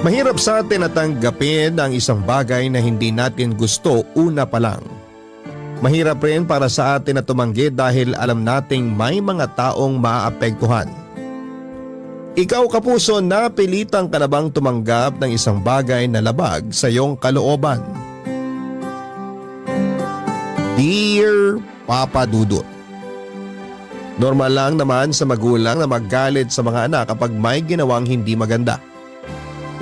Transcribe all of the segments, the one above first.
Mahirap sa atin na tanggapin ang isang bagay na hindi natin gusto una pa lang. Mahirap rin para sa atin na tumanggi dahil alam nating may mga taong maaapektuhan. Ikaw kapuso, napilitan ka na bang tumanggap ng isang bagay na labag sa iyong kalooban? Dear Papa Dudut, normal lang naman sa magulang na maggalit sa mga anak kapag may ginawang hindi maganda.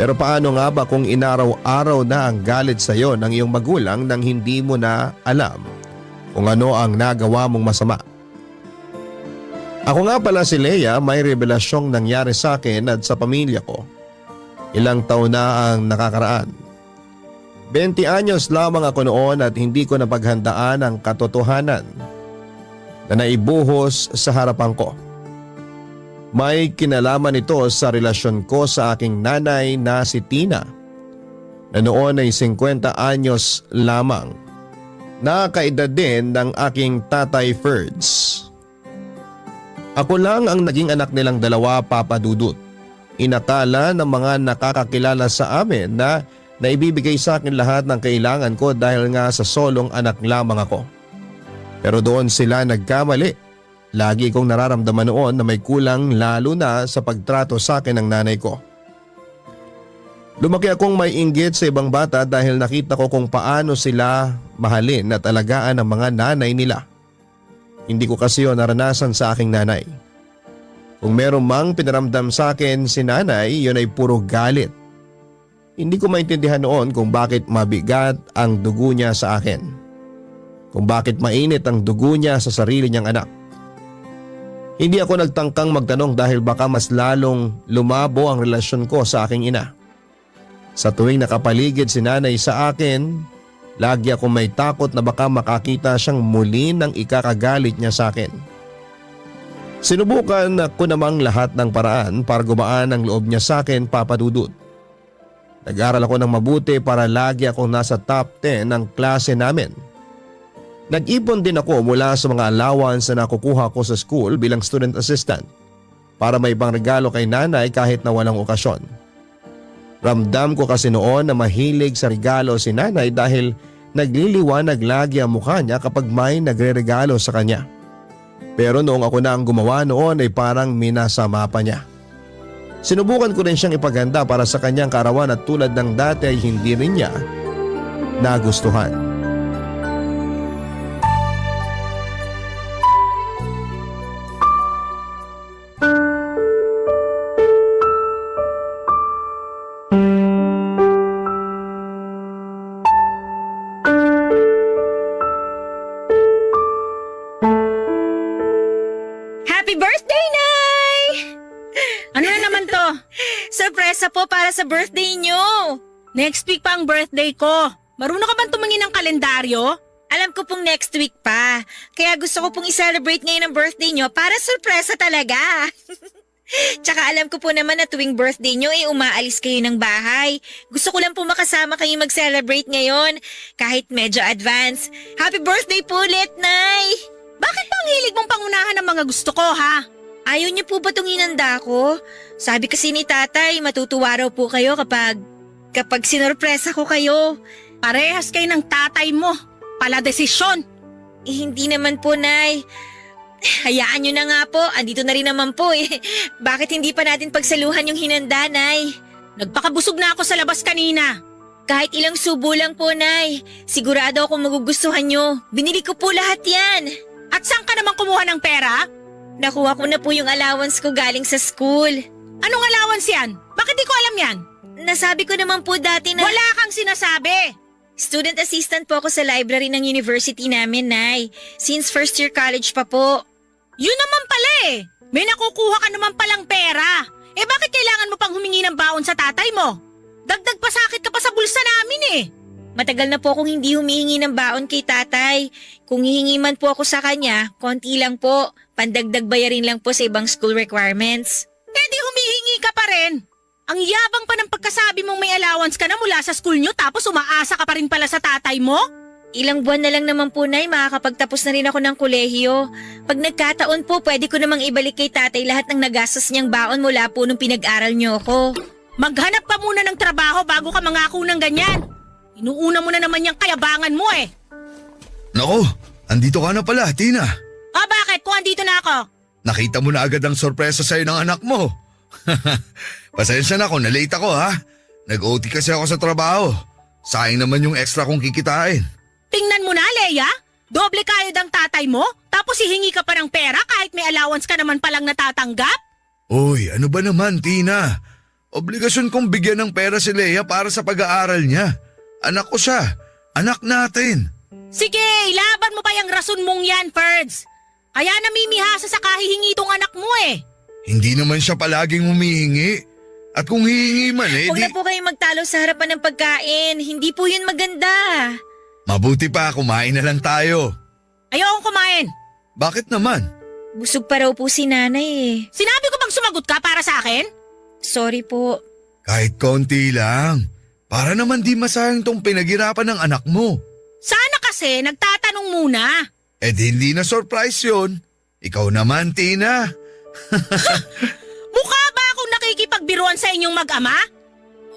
Pero paano nga ba kung inaraw-araw na ang galit sa iyo ng iyong magulang nang hindi mo na alam kung ano ang nagawa mong masama? Ako nga pala si Leia, may revelasyong nangyari sa akin at sa pamilya ko. Ilang taon na ang nakakaraan. 20 anyos lamang ako noon at hindi ko napaghandaan ang katotohanan na naibuhos sa harapan ko. May kinalaman ito sa relasyon ko sa aking nanay na si Tina na noon ay 50 anyos lamang. Nakaedad din ng aking tatay Ferds. Ako lang ang naging anak nilang dalawa, Papa Dudut. Inakala ng mga nakakakilala sa amin na naibibigay sa akin lahat ng kailangan ko dahil nga sa solong anak lamang ako. Pero doon sila nagkamali. Lagi kong nararamdaman noon na may kulang lalo na sa pagtrato sa akin ng nanay ko. Lumaki akong may inggit sa ibang bata dahil nakita ko kung paano sila mahalin at alagaan ng mga nanay nila. Hindi ko kasi yun naranasan sa aking nanay. Kung meron mang pinaramdam sa akin si nanay, yun ay puro galit. Hindi ko maintindihan noon kung bakit mabigat ang dugo niya sa akin. Kung bakit mainit ang dugo niya sa sarili niyang anak. Hindi ako nagtangkang magtanong dahil baka mas lalong lumabo ang relasyon ko sa aking ina. Sa tuwing nakapaligid si nanay sa akin, lagi akong may takot na baka makakita siyang muli ng ikakagalit niya sa akin. Sinubukan ko namang lahat ng paraan para gumaan ang loob niya sa akin, Papa Dudut. Nag-aral ako ng mabuti para lagi akong nasa top 10 ng klase namin. Nag-ipon din ako mula sa mga allowance na nakukuha ko sa school bilang student assistant para may ibang regalo kay nanay kahit na walang okasyon. Ramdam ko kasi noon na mahilig sa regalo si nanay dahil nagliliwanag lagi ang mukha niya kapag may nagre-regalo sa kanya. Pero noong ako na ang gumawa noon ay parang minasama pa niya. Sinubukan ko rin siyang ipaganda para sa kanyang kaarawan at tulad ng dati ay hindi rin niya nagustuhan. Happy birthday, Nay! Ano na naman to? Sorpresa po para sa birthday nyo. Next week pa ang birthday ko. Marunong ka bang tumingin ng kalendaryo? Alam ko pong next week pa. Kaya gusto ko pong i-celebrate ngayon ang birthday nyo para sorpresa talaga. Tsaka alam ko po naman na tuwing birthday nyo umaalis kayo ng bahay. Gusto ko lang po makasama kayo mag-celebrate ngayon. Kahit medyo advance. Happy birthday po ulit, Nay! Bakit pa ang hilig mong pangunahan ng mga gusto ko, ha? Ayaw niyo po ba itong inanda ko? Sabi kasi ni tatay, matutuwa raw po kayo kapag sinorpresa ko kayo. Parehas kayo ng tatay mo. Pala desisyon. Hindi naman po, Nay. Hayaan niyo na nga po, andito na rin naman po eh. Bakit hindi pa natin pagsaluhan yung hinanda, Nay? Nagpakabusog na ako sa labas kanina. Kahit ilang subo lang po, Nay. Sigurado akong magugustuhan niyo. Binili ko po lahat yan. At saan ka naman kumuha ng pera? Nakuha ko na po yung allowance ko galing sa school. Anong allowance yan? Bakit di ko alam yan? Nasabi ko naman po dati na… Wala kang sinasabi! Student assistant po ako sa library ng university namin, Nay. Since first year college pa po. Yun naman pala eh! May nakukuha ka naman palang pera. Eh bakit kailangan mo pang humingi ng baon sa tatay mo? Dagdag pa sakit ka pa sa bulsa namin eh! Matagal na po akong hindi humihingi ng baon kay tatay. Kung hihingi man po ako sa kanya, konti lang po. Pandagdag bayarin lang po sa ibang school requirements. Eh di humihingi ka pa rin. Ang yabang pa ng pagkasabi mong may allowance ka na mula sa school nyo tapos umaasa ka pa rin pala sa tatay mo? Ilang buwan na lang naman po, Nay, makakapagtapos na rin ako ng kolehiyo. Pag nagkataon po, pwede ko namang ibalik kay tatay lahat ng nagastos niyang baon mula po nung pinag-aral niyo ako. Maghanap ka muna ng trabaho bago ka mangako ng ganyan. Inuuna mo na naman yung kayabangan mo eh. Nako, andito ka na pala, Tina. Bakit? Kung andito na ako. Nakita mo na agad ang sorpresa sa'yo ng anak mo. Pasensya na kung na-late ako ha. Nag-OT kasi ako sa trabaho. Sayang naman yung extra kong kikitain. Tingnan mo na, Leia. Doble kayod ang tatay mo, tapos hihingi ka pa ng pera kahit may allowance ka naman palang natatanggap? Uy, ano ba naman, Tina? Obligasyon kong bigyan ng pera si Leia para sa pag-aaral niya. Anak ko siya. Anak natin. Sige, ilaban mo pa yung rason mong yan, Ferds. Kaya namimihasa sa kahihingi itong anak mo eh. Hindi naman siya palaging humihingi. At kung hihingi man eh, Huwag na po kayong magtalo sa harapan ng pagkain. Hindi po yun maganda. mabuti pa, kumain na lang tayo. Ayokong kumain. Bakit naman? Busog pa raw po si nanay eh. Sinabi ko bang sumagot ka para sa akin? Sorry po. Kahit konti lang. Para naman di masayang tong pinaghirapan ng anak mo. Sana kasi nagtatanong muna. Eh di hindi na surprise yun. Ikaw naman, Tina. Mukha ba akong nakikipagbiruan sa inyong mag-ama?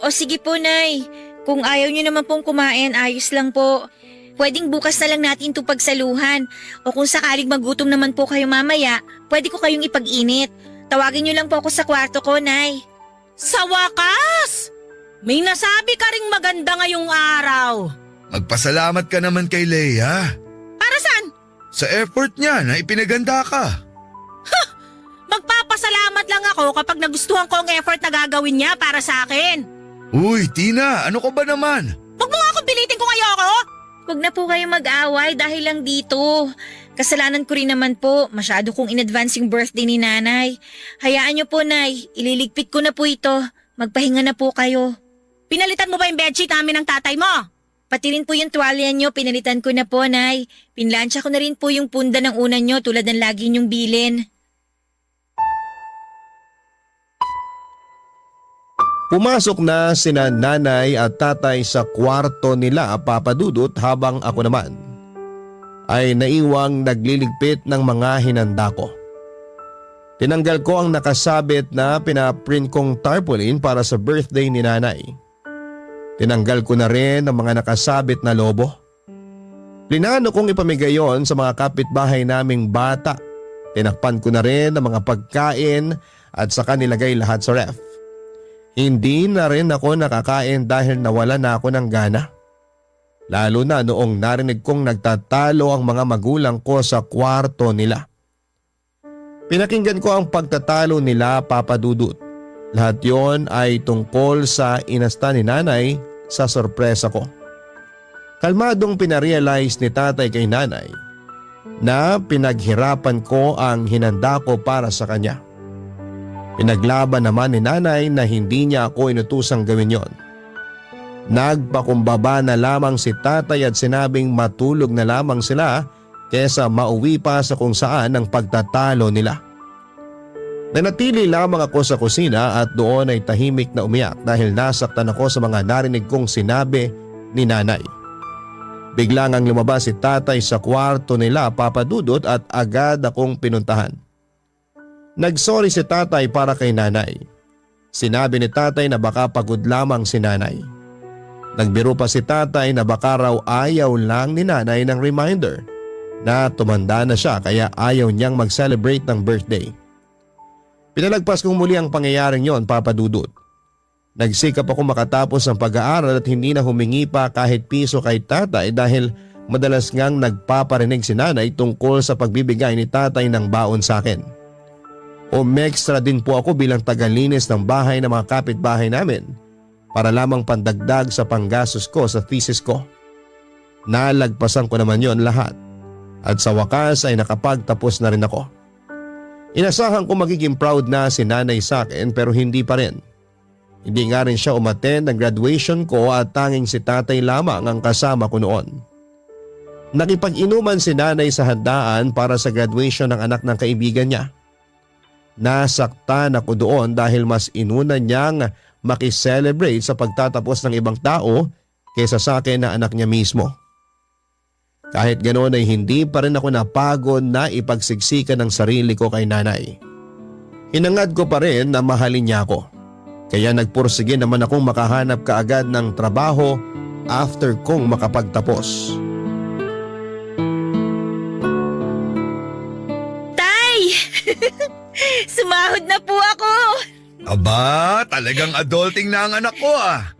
O sige po, Nay. Kung ayaw niyo naman pong kumain, ayos lang po. Pwedeng bukas na lang natin ito pagsaluhan. O kung sakaling magutom naman po kayo mamaya, pwede ko kayong ipag-init. Tawagin niyo lang po ako sa kwarto ko, Nay. Sa wakas! May nasabi ka ring maganda ngayong araw. Magpasalamat ka naman kay Leia. Para saan? Sa effort niya na ipinaganda ka. Magpapasalamat lang ako kapag nagustuhan ko ang effort na gagawin niya para sa akin. Uy, Tina, ano ka ba naman? Huwag mo nga akong pilitin kung ayoko. Huwag na po kayong mag-away dahil lang dito. Kasalanan ko rin naman po. Masyado kong in-advance yung birthday ni nanay. Hayaan niyo po, Nay. Ililigpit ko na po ito. Magpahinga na po kayo. Pinalitan mo ba yung bedsheet namin ng tatay mo? Pati rin po yung tuwalya niyo, pinalitan ko na po, Nay. Pinlansya ko na rin po yung punda ng una niyo tulad ng lagi niyong bilin. Pumasok na sina nanay at tatay sa kwarto nila, Papa Dudut, habang ako naman ay naiwang nagliligpit ng mga hinanda ko. Tinanggal ko ang nakasabit na pinaprint kong tarpaulin para sa birthday ni nanay. Tinanggal ko na rin ang mga nakasabit na lobo. Plinano kong ipamigay yon sa mga kapitbahay naming bata. Tinakpan ko na rin ang mga pagkain at saka nilagay lahat sa ref. Hindi na rin ako nakakain dahil nawala na ako ng gana. Lalo na noong narinig kong nagtatalo ang mga magulang ko sa kwarto nila. Pinakinggan ko ang pagtatalo nila, Papa Dudut. Lahat yon ay tungkol sa inasta ni nanay sa sorpresa ko. Kalmadong pinarealize ni tatay kay nanay na pinaghirapan ko ang hinanda ko para sa kanya. Pinaglaban naman ni nanay na hindi niya ako inutusang gawin yon. Nagpakumbaba na lamang si tatay at sinabing matulog na lamang sila kesa mauwi pa sa kung saan ang pagtatalo nila. Nanatili lamang ako sa kusina at doon ay tahimik na umiyak dahil nasaktan ako sa mga narinig kong sinabi ni nanay. Biglang ang lumabas si tatay sa kwarto nila, Papa Dudut, at agad akong pinuntahan. Nagsorry si tatay para kay nanay. Sinabi ni tatay na baka pagod lamang si nanay. Nagbiro pa si tatay na baka raw ayaw lang ni nanay ng reminder na tumanda na siya kaya ayaw niyang mag-celebrate ng birthday. Pinalagpas kong muli ang pangyayaring yon, Papa Dudut. Nagsikap ako makatapos ng pag-aaral at hindi na humingi pa kahit piso kay tatay dahil madalas ngang nagpaparinig si nanay tungkol sa pagbibigay ni tatay ng baon sa akin. Umextra din po ako bilang tagalinis ng bahay ng mga kapitbahay namin para lamang pandagdag sa panggastos ko sa thesis ko. Nalagpasan ko naman yon lahat at sa wakas ay nakapagtapos na rin ako. Inasahan ko magiging proud na si nanay sa akin pero hindi pa rin. Hindi nga rin siya umattend ng graduation ko at tanging si tatay lamang ang kasama ko noon. Nakipag-inuman si nanay sa handaan para sa graduation ng anak ng kaibigan niya. Nasaktan ako doon dahil mas inuna niyang makiselebrate sa pagtatapos ng ibang tao kaysa sa akin na anak niya mismo. Kahit ganoon ay hindi pa rin ako napagod na ipagsiksikan ng sarili ko kay nanay. Hinangad ko pa rin na mahalin niya ako. Kaya nagpursige naman akong makahanap kaagad ng trabaho after kong makapagtapos. Tay! Sumahod na po ako! Aba, talagang adulting na ang anak ko ah.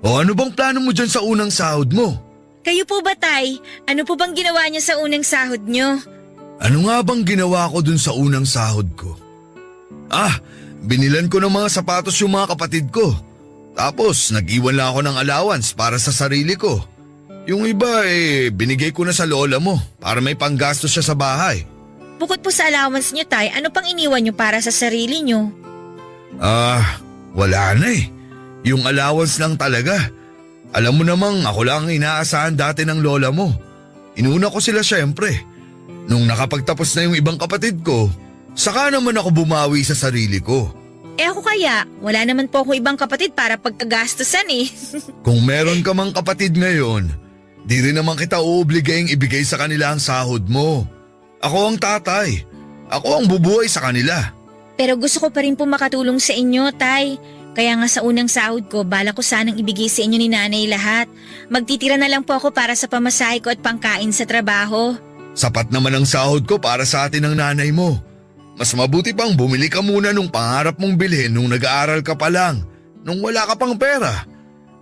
O ano bang plano mo dyan sa unang sahod mo? Kayo po ba, Tay? Ano po bang ginawa niyo sa unang sahod niyo? Ano nga bang ginawa ko dun sa unang sahod ko? Binilan ko ng mga sapatos yung mga kapatid ko. Tapos nag-iwan lang ako ng allowance para sa sarili ko. Yung iba binigay ko na sa lola mo para may panggastos siya sa bahay. Bukod po sa allowance niyo, Tay, ano pang iniwan niyo para sa sarili niyo? Wala na eh. Yung allowance lang talaga. Alam mo namang ako lang ang inaasahan dati ng lola mo. Inuna ko sila syempre. Nung nakapagtapos na yung ibang kapatid ko, saka naman ako bumawi sa sarili ko. Ako kaya, wala naman po ako ibang kapatid para pagkagastusan eh. Kung meron ka mang kapatid ngayon, di rin naman kita uobligayang ibigay sa kanila ang sahod mo. Ako ang tatay. Ako ang bubuhay sa kanila. Pero gusto ko pa rin po makatulong sa inyo, Tay. Kaya nga sa unang sahod ko, bala ko sanang ibigay sa inyo ni nanay lahat. Magtitira na lang po ako para sa pamasahe ko at pangkain sa trabaho. Sapat naman ang sahod ko para sa atin ng nanay mo. Mas mabuti pang bumili ka muna nung pangarap mong bilhin nung nag-aaral ka pa lang, nung wala ka pang pera.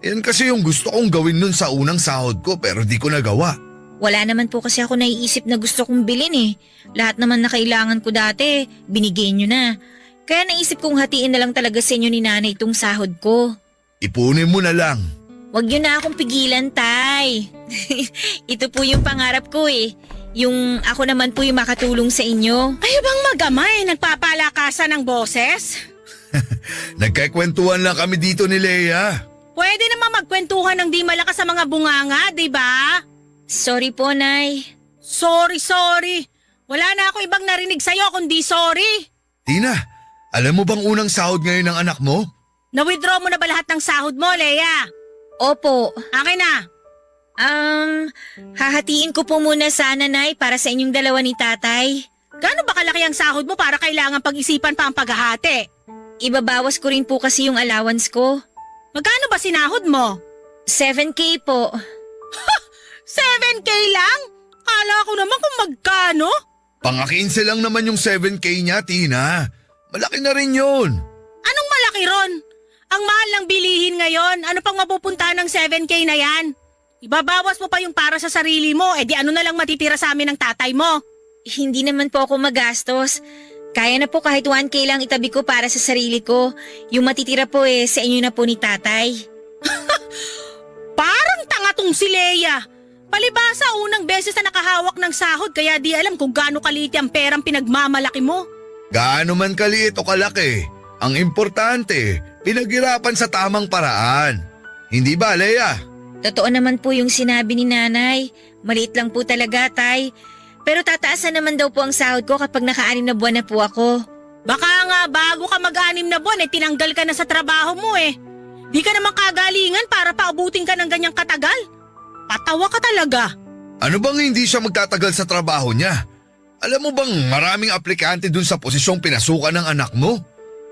Yan kasi yung gusto kong gawin nun sa unang sahod ko pero di ko nagawa. Wala naman po kasi ako naiisip na gusto kong bilhin eh. Lahat naman na kailangan ko dati, binigay nyo na. Kaya naisip kong hatiin na lang talaga sa inyo ni nanay itong sahod ko. Ipunin mo na lang. Huwag nyo na akong pigilan, Tay. Ito po yung pangarap ko eh. Yung ako naman po yung makatulong sa inyo. Kayo bang mag-ama nagpapalakasan ng boses? Nagkakwentuhan lang kami dito ni Leia. Pwede naman magkwentuhan ng di malakas sa mga bunganga, di ba? Sorry po, Nay. Sorry. Wala na ako ibang narinig sa'yo kundi sorry. Tina, alam mo bang unang sahod ngayon ng anak mo? Na-withdraw mo na ba lahat ng sahod mo, Leia? Opo. Akin na. Hahatiin ko po muna sana, Nay, para sa inyong dalawa ni Tatay. Gaano ba kalaki ang sahod mo para kailangan pag-isipan pa ang paghahati? Ibabawas ko rin po kasi yung allowance ko. Magkano ba sinahod mo? 7K po. 7K lang? Kala ko naman kung magkano. Pang-15 lang naman yung 7K niya, Tina. Malaki na rin yun. Anong malaki ron? Ang mahal ng bilihin ngayon, ano pang mapupunta ng 7K na yan? Ibabawas mo pa yung para sa sarili mo, di ano na lang matitira sa amin ng tatay mo? Hindi naman po ako magastos. Kaya na po kahit 1K lang itabi ko para sa sarili ko. Yung matitira po sa inyo na po ni Tatay. Parang tanga tong si Leia. Palibasa unang beses na nakahawak ng sahod kaya di alam kung gaano kaliit ang perang pinagmamalaki mo. Gaano man kaliit o kalaki, ang importante, pinaghirapan sa tamang paraan. Hindi ba, Leia? Totoo naman po yung sinabi ni Nanay. Maliit lang po talaga, Tay. Pero tataasan naman daw po ang sahod ko kapag naka-6 na buwan na po ako. Baka nga bago ka mag-6 na buwan tinanggal ka na sa trabaho mo Di ka naman kagalingan para paubutin ka ng ganyang katagal. Patawa ka talaga. Ano bang hindi siya magtatagal sa trabaho niya? Alam mo bang maraming aplikante dun sa posisyong pinasukan ng anak mo?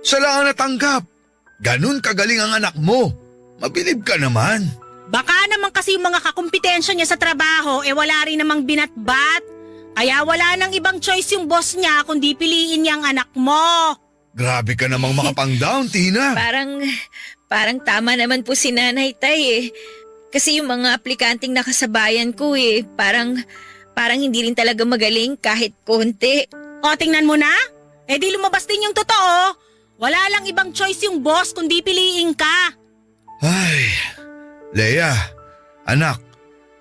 Siya lang ang natanggap. Ganun kagaling ang anak mo. Mabilib ka naman. Baka naman kasi yung mga kakumpetensya niya sa trabaho wala rin namang binatbat. Kaya wala nang ibang choice yung boss niya kundi piliin niya ang anak mo. Grabe ka namang makapang-down, Tina. Parang tama naman po si Nanay, Tay. Kasi yung mga aplikanteng nakasabayan ko parang hindi rin talaga magaling kahit konti. O tingnan mo na. Di lumabas din yung totoo. Wala lang ibang choice yung boss kundi piliin ka. Ay, Leia, anak,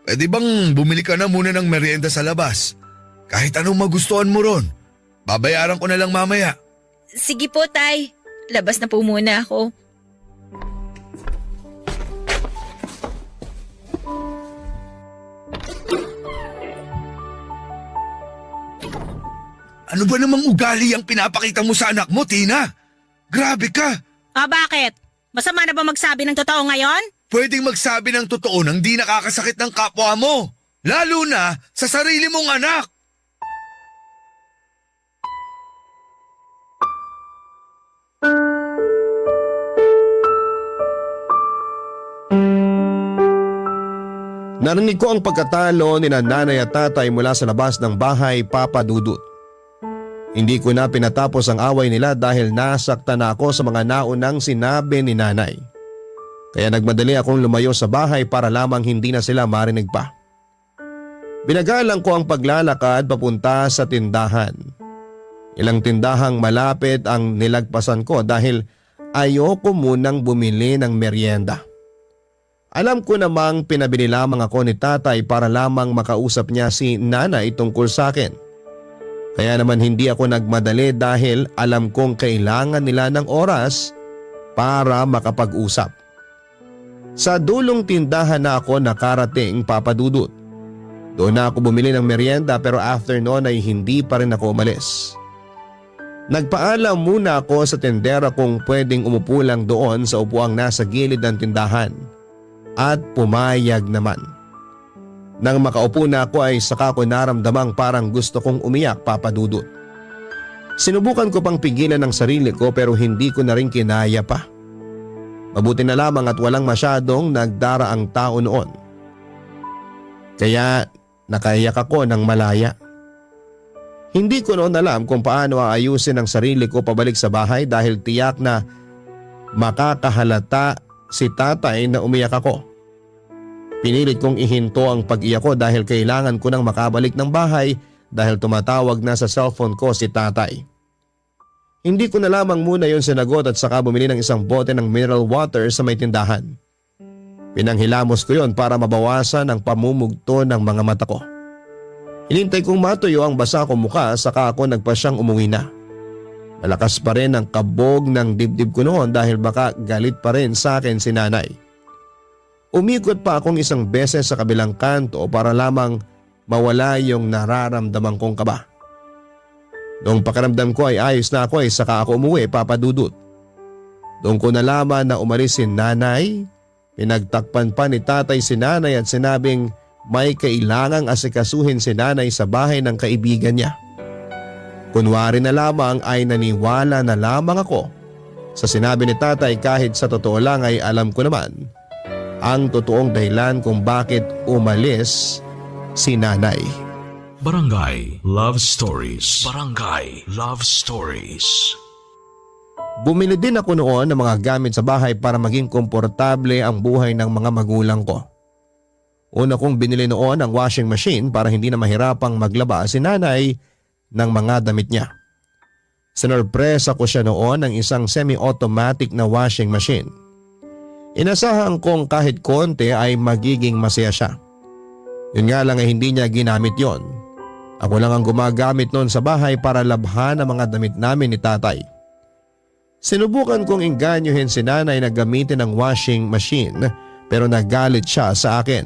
pwede bang bumili ka na muna ng merienda sa labas? Kahit anong magustuhan mo ron. Babayaran ko na lang mamaya. Sige po, Tay. Labas na po muna ako. Ano ba namang ugali ang pinapakita mo sa anak mo, Tina? Grabe ka! Bakit? Masama na ba magsabi ng totoo ngayon? Pwedeng magsabi ng totoo nang di nakakasakit ng kapwa mo. Lalo na sa sarili mong anak. Narinig ko ang pagkatalo ni nanay at tatay mula sa labas ng bahay, Papa Dudut. Hindi ko na pinatapos ang away nila dahil nasaktan na ako sa mga naunang sinabi ni nanay. Kaya nagmadali akong lumayo sa bahay para lamang hindi na sila marinig pa. Binagalang ko ang paglalakad papunta sa tindahan. Ilang tindahang malapit ang nilagpasan ko dahil ayoko munang bumili ng merienda. Alam ko namang pinabili lamang ako ni tatay para lamang makausap niya si nanay tungkol sa akin. Kaya naman hindi ako nagmadali dahil alam kong kailangan nila ng oras para makapag-usap. Sa dulong tindahan na ako nakarating, Papa Dudut. Doon na ako bumili ng merienda pero after noon ay hindi pa rin ako umalis. Nagpaalam muna ako sa tendera kung pwedeng umupo lang doon sa upuang nasa gilid ng tindahan. At pumayag naman. Nang makaupo na ako ay saka ko naramdamang parang gusto kong umiyak, Papa Dudut. Sinubukan ko pang pigilan ang sarili ko pero hindi ko na rin kinaya pa. Mabuti na lamang at walang masyadong nagdaraang tao noon. Kaya nakaiyak ako ng malaya. Hindi ko noon alam kung paano aayusin ang sarili ko pabalik sa bahay dahil tiyak na makakahalata si tatay na umiyak ako. Pinilit kong ihinto ang pag-iyak ko dahil kailangan ko nang makabalik ng bahay dahil tumatawag na sa cellphone ko si tatay. Hindi ko na lamang muna yon sinagot at saka bumili ng isang bote ng mineral water sa may tindahan. Pinanghilamos ko yon para mabawasan ang pamumugto ng mga mata ko. Hinintay kong matuyo ang basa kong mukha saka ako nagpasyang umuwi na. Malakas pa rin ang kabog ng dibdib ko noon dahil baka galit pa rin sa akin si nanay. Umikot pa akong isang beses sa kabilang kanto para lamang mawala yung nararamdaman kong kaba. Noong pakiramdam ko ay ayos na ako ay saka ako umuwi, Papa Dudut. Doon ko nalaman na umalis si nanay, pinagtakpan pa ni tatay si nanay at sinabing may kailangang asikasuhin si nanay sa bahay ng kaibigan niya. Kunwari na lamang ay naniwala na lamang ako sa sinabi ni tatay kahit sa totoo lang ay alam ko naman ang totoong dahilan kung bakit umalis si nanay. Barangay Love Stories. Barangay Love Stories. Bumili din ako noon ng mga gamit sa bahay para maging komportable ang buhay ng mga magulang ko. Una kong binili noon ang washing machine para hindi na mahirapang maglaba si nanay ng mga damit niya. Sinurpresa ko siya noon ng isang semi-automatic na washing machine. Inasahan kong kahit konti ay magiging masaya siya. Yun nga lang ay hindi niya ginamit yon. Ako lang ang gumagamit noon sa bahay para labhan ang mga damit namin ni tatay. Sinubukan kong inganyohin si nanay na gamitin ang washing machine pero nagalit siya sa akin.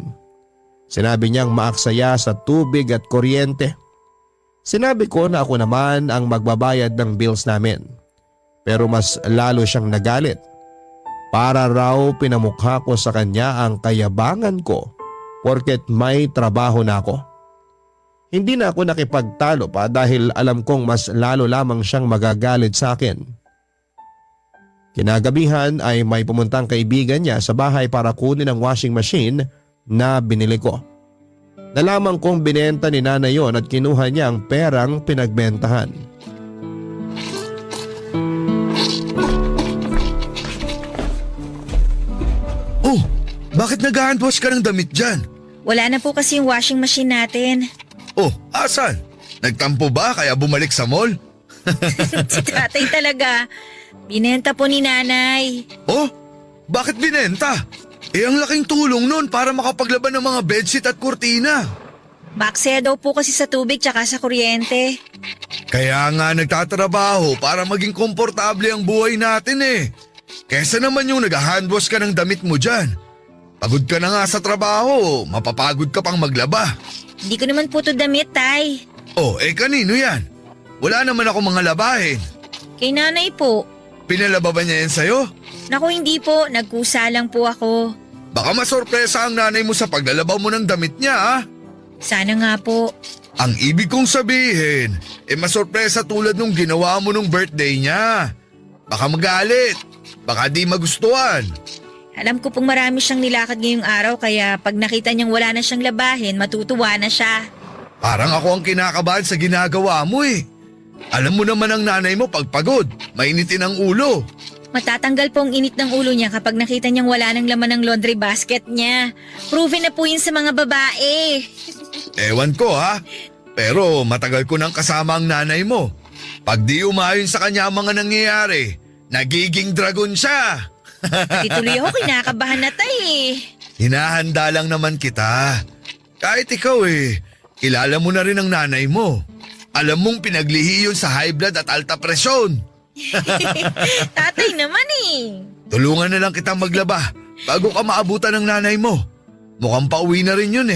Sinabi niyang maaksaya sa tubig at kuryente. Sinabi ko na ako naman ang magbabayad ng bills namin. Pero mas lalo siyang nagalit. Para raw pinamukha ko sa kanya ang kayabangan ko porket may trabaho na ako. Hindi na ako nakipagtalo pa dahil alam kong mas lalo lamang siyang magagalit sa akin. Kinagabihan ay may pumuntang kaibigan niya sa bahay para kunin ang washing machine na binili ko. Nalaman kong binenta ni nanay yon at kinuha niya ang perang pinagbentahan. Oh, bakit nag-handwash ka ng damit dyan? Wala na po kasi yung washing machine natin. Oh, asan? Nagtampo ba kaya bumalik sa mall? Si tatay talaga. Binenta po ni nanay. Oh, bakit binenta? Ang laking tulong nun para makapaglaban ng mga bedsheet at kurtina. Baksaya daw po kasi sa tubig tsaka sa kuryente. Kaya nga nagtatrabaho para maging komportable ang buhay natin eh. Kesa naman yung nag-handwash ka ng damit mo dyan. Pagod ka na nga sa trabaho, mapapagod ka pang maglaba. Hindi ko naman po to damit, tay. Oh, kanino yan? Wala naman ako mga labahin. Kay nanay po. Pinalaba ba niya yan sa'yo? Naku, hindi po. Nagkusa lang po ako. Baka masorpresa ang nanay mo sa paglalabaw mo ng damit niya ah. Sana nga po. Ang ibig kong sabihin, masorpresa tulad nung ginawa mo nung birthday niya. Baka magalit, baka di magustuhan. Alam ko pong marami siyang nilakad ngayong araw kaya pag nakita niyang wala na siyang labahin, matutuwa na siya. Parang ako ang kinakabahan sa ginagawa mo eh. Alam mo naman ang nanay mo pag pagod, mainitin ang ulo. Matatanggal po ang init ng ulo niya kapag nakita niyang wala ng laman ng laundry basket niya. Proven na po yun sa mga babae. Ewan ko ha, pero matagal ko nang kasama ang nanay mo. Pag di umayon sa kanya ang mga nangyayari, nagiging dragon siya. Pati tuloy ako kinakabahan na tay. Hinahanda lang naman kita. Kahit ikaw kilala mo na rin ang nanay mo. Alam mong pinaglihi yun sa high blood at alta presyon. Tatay naman Tulungan na lang kitang maglaba bago ka maabutan ng nanay mo. Mukhang pauwi na rin yun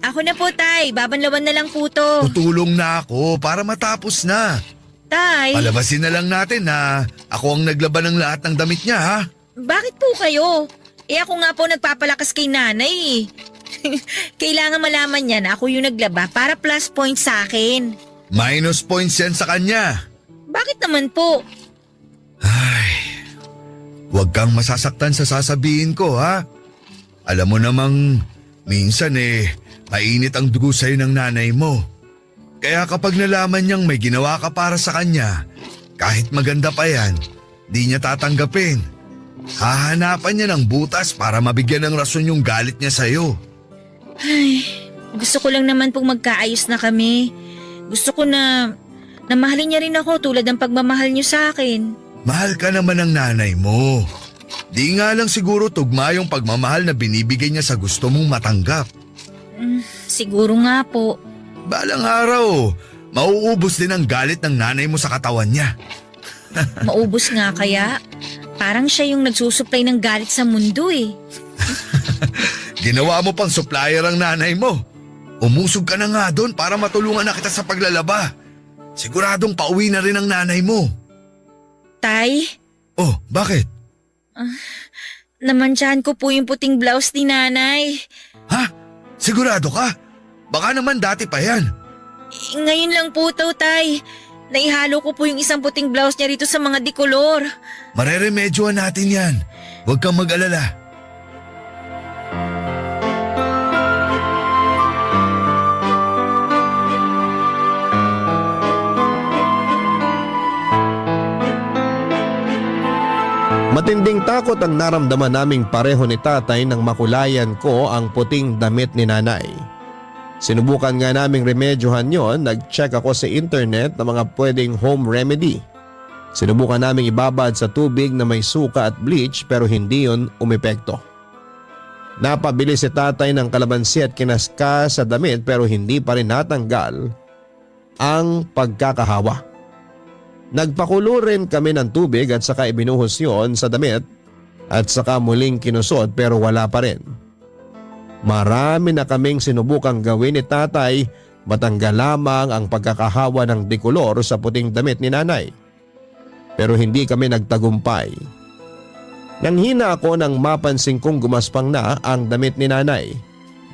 Ako na po tay, babanlawan na lang po to. Tutulong na ako para matapos na. Tay, Palabasin na lang natin na ako ang naglaban ng lahat ng damit niya ha. bakit po kayo? Ako nga po nagpapalakas kay nanay Kailangan malaman niya na ako yung naglaba para plus point sa akin. Minus points yan sa kanya. Bakit naman po? Huwag kang masasaktan sa sasabihin ko ha. Alam mo namang minsan mainit ang dugo sa'yo ng nanay mo. Kaya kapag nalaman niyang may ginawa ka para sa kanya, kahit maganda pa yan, di niya tatanggapin. Hahanapan niya ng butas para mabigyan ng rason yung galit niya sa'yo. Gusto ko lang naman pong magkaayos na kami. Gusto ko na mahalin niya rin ako tulad ng pagmamahal niyo sa akin. Mahal ka naman ng nanay mo. Di nga lang siguro tugma yung pagmamahal na binibigay niya sa gusto mong matanggap. Siguro nga po. Balang araw, mauubos din ang galit ng nanay mo sa katawan niya. Maubos nga kaya. Parang siya yung nagsusupply ng galit sa mundo Ginawa mo pang supplier ang nanay mo. Umusog ka na nga doon para matulungan na kita sa paglalaba. Siguradong pauwi na rin ang nanay mo. Tay, Oh, bakit? namantsahan ko po yung puting blouse ni nanay. Ha? Sigurado ka? Baka naman dati pa yan. Ngayon lang po to, tay. Naihalo ko po yung isang puting blouse niya rito sa mga dikolor. Mareremedyohan natin yan. Huwag kang mag-alala. Matinding takot ang naramdaman naming pareho ni tatay nang makulayan ko ang puting damit ni nanay. Sinubukan nga naming remedyohan yon, nag-check ako sa internet ng mga pwedeng home remedy. Sinubukan naming ibabad sa tubig na may suka at bleach pero hindi yon umepekto. Napabili si tatay ng kalamansi at kinaska sa damit pero hindi pa rin natanggal ang pagkakahawa. Nagpakulo rin kami ng tubig at saka ibinuhos yon sa damit at saka muling kinusot pero wala pa rin. Marami na kaming sinubukang gawin ni tatay, matanggal lamang ang pagkakahawa ng dikolor sa puting damit ni nanay. Pero hindi kami nagtagumpay. Nanghina ako nang mapansin kong gumaspang na ang damit ni nanay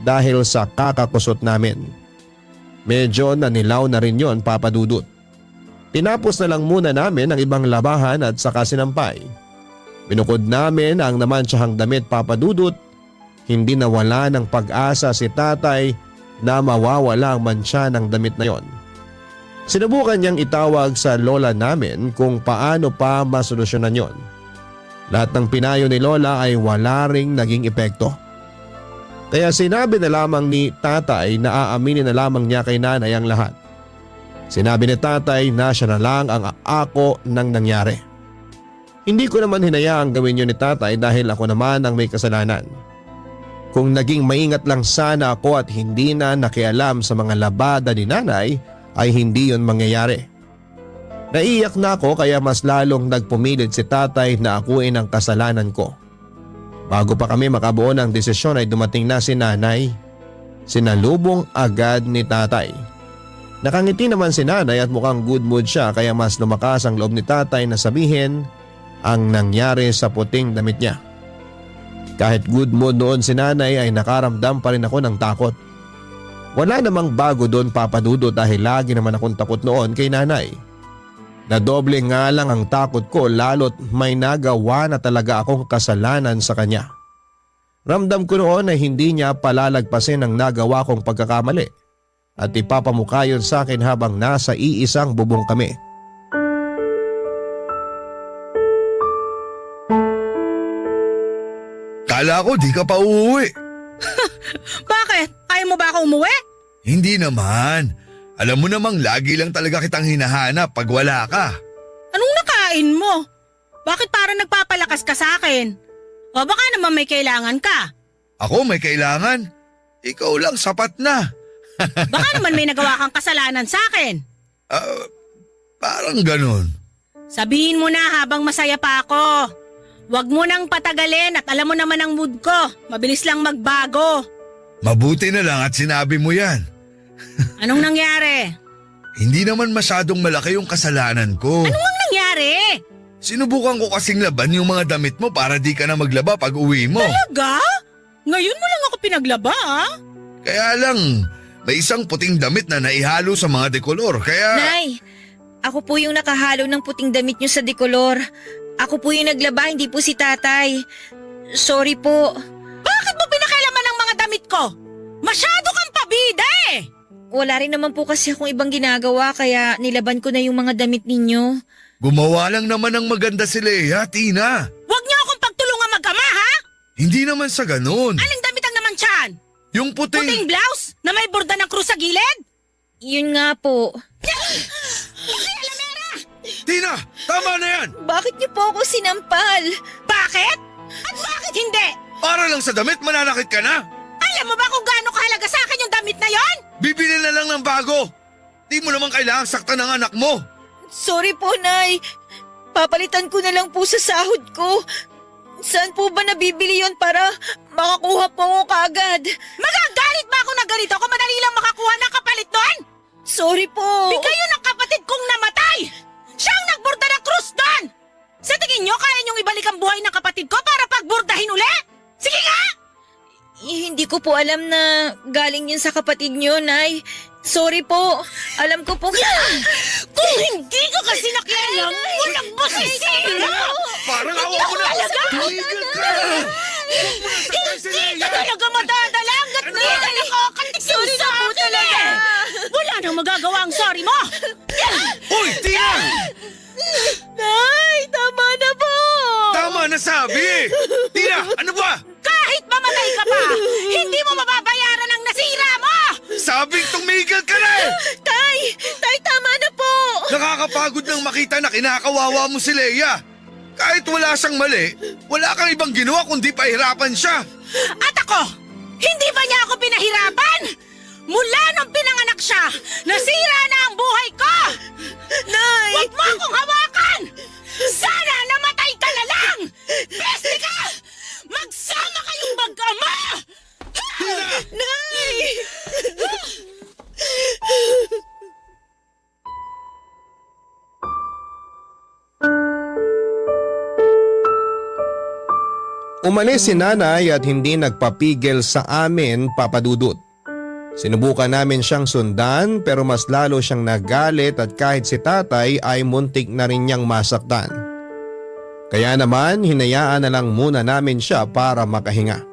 dahil sa kakakusot namin. Medyo nanilaw na rin yon, Papa Dudut. Tinapos na lang muna namin ang ibang labahan at saka sinampay. Binukod namin ang namansyahang damit, Papa Dudut. Hindi nawala ng pag-asa si tatay na mawawala ang mansya ng damit na yon. Sinubukan niyang itawag sa lola namin kung paano pa masolusyonan yon. Lahat ng pinayo ni lola ay wala ring naging epekto. Kaya sinabi na lamang ni tatay na aaminin na lamang niya kay nanay ang lahat. Sinabi ni tatay na siya na lang ang ako ng nangyari. Hindi ko naman hinayaang gawin yun ni tatay dahil ako naman ang may kasalanan. Kung naging maingat lang sana ako at hindi na nakialam sa mga labada ni nanay ay hindi yun mangyayari. Naiyak na ako kaya mas lalong nagpumilit si tatay na akuin ang kasalanan ko. Bago pa kami makabuo ng desisyon ay dumating na si nanay. Sinalubong agad ni tatay. Nakangiti naman si nanay at mukhang good mood siya kaya mas lumakas ang loob ni tatay na sabihin ang nangyari sa puting damit niya. Kahit good mood noon si nanay ay nakaramdam pa rin ako ng takot. Wala namang bago doon, Papa Dudut, dahil lagi naman akong takot noon kay nanay. Nadoble nga lang ang takot ko lalo't may nagawa na talaga akong kasalanan sa kanya. Ramdam ko noon na hindi niya palalagpasin ang nagawa kong pagkakamali at ipapamukha yun sa akin habang nasa iisang bubong kami. Kala ko di ka pa uuwi. Bakit? Ayaw mo ba ako umuwi? Hindi naman. Alam mo namang lagi lang talaga kitang hinahanap pag wala ka. Anong nakain mo? Bakit parang nagpapalakas ka sa akin? O baka naman may kailangan ka. Ako may kailangan. Ikaw lang sapat na. Baka naman may nagawa kang kasalanan sa akin. Parang ganun. Sabihin mo na habang masaya pa ako. Huwag mo nang patagalin at alam mo naman ang mood ko. Mabilis lang magbago. Mabuti na lang at sinabi mo yan. Anong nangyari? Hindi naman masyadong malaki yung kasalanan ko. Anong nangyari? Sinubukan ko kasing laban yung mga damit mo para di ka na maglaba pag uwi mo. Talaga? Ngayon mo lang ako pinaglaba ah? Kaya lang, may isang puting damit na naihalo sa mga dekolor kaya… Nay, ako po yung nakahalo ng puting damit niyo sa dekolor. Ako po yung naglaba, hindi po si tatay. Sorry po. Bakit mo pinakailaman ang mga damit ko? Masyado kang pabida eh! Wala rin naman po kasi akong ibang ginagawa kaya nilaban ko na yung mga damit ninyo. Gumawa lang naman ng maganda si Leia, Tina. Huwag niyo akong pagtulungan mag-ama ha? Hindi naman sa ganun. Aling damit ang naman tiyan? Yung puting… Puting blouse na may borda ng krus sa gilid? Yun nga po. Tina, tama na yan! Bakit niyo po ako sinampal? Bakit? At bakit hindi? Para lang sa damit, mananakit ka na. Alam mo ba kung gaano kahalaga sa akin yung damit na yon? Bibili na lang ng bago. Di mo naman kailangang saktan ng anak mo. Sorry po, Nay. Papalitan ko na lang po sa sahod ko. Saan po ba nabibili yon para makakuha po ako kaagad? Magagalit ba ako na ganito kung madali lang makakuha ng kapalit doon? Sorry po. Di kayo ng kapatid kong namatay! Siyang nagborda ng krus doon! Sa tingin nyo, kaya niyong ibalik ang buhay ng kapatid ko para pagbordahin uli? Sige nga! Hindi ko po alam na galing yun sa kapatid niyo, Nay. Sorry po. Alam ko po. Kung hindi ka kasi nakialam, walang masisira! Parang awa mo na. Tumigil ka! Hindi ka talaga madadala hanggat Ano hindi ba? ka nakakatikim sa akin eh! Wala nang magagawa ang sorry mo! Hoy, Tina! Nay, tama na po. Tama na sabi! Tina, ano ba? Kahit mamatay ka pa, hindi mo mababayaran ang nasira mo! Sabing tumigil ka na! Tay, tama na po. Nakakapagod nang makita na kinakawawa mo si Leia. Kahit wala siyang mali, wala kang ibang ginawa kundi pahirapan siya. At ako, hindi ba niya ako pinahirapan? Mula nung pinanganak siya, nasira na ang buhay ko! Nay. Huwag mo akong hawakan! Sana namatay ka na lang! Beste ka! Magsama kayong mag-ama! Nay. Umalis si nanay at hindi nagpapigil sa amin, Papa Dudut. Sinubukan namin siyang sundan pero mas lalo siyang nagalit at kahit si tatay ay muntik na rin niyang masaktan. Kaya naman hinayaan na lang muna namin siya para makahinga.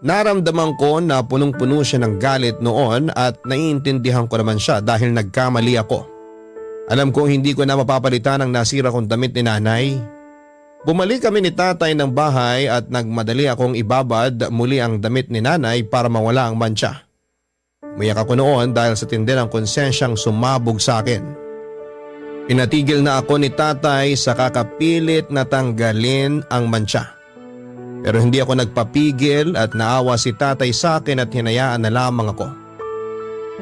Naramdaman ko na punong-puno siya ng galit noon at naiintindihan ko naman siya dahil nagkamali ako. Alam kong hindi ko na mapapalitan ang nasira kong damit ni nanay. Bumalik kami ni tatay ng bahay at nagmadali akong ibabad muli ang damit ni nanay para mawala ang mantsa. Umiyak ako noon dahil sa tindi ng konsensyang sumabog sa akin. Pinatigil na ako ni tatay sa kakapilit na tanggalin ang mantsa. Pero hindi ako nagpapigil at naawa si tatay sa akin at hinayaan na lamang ako.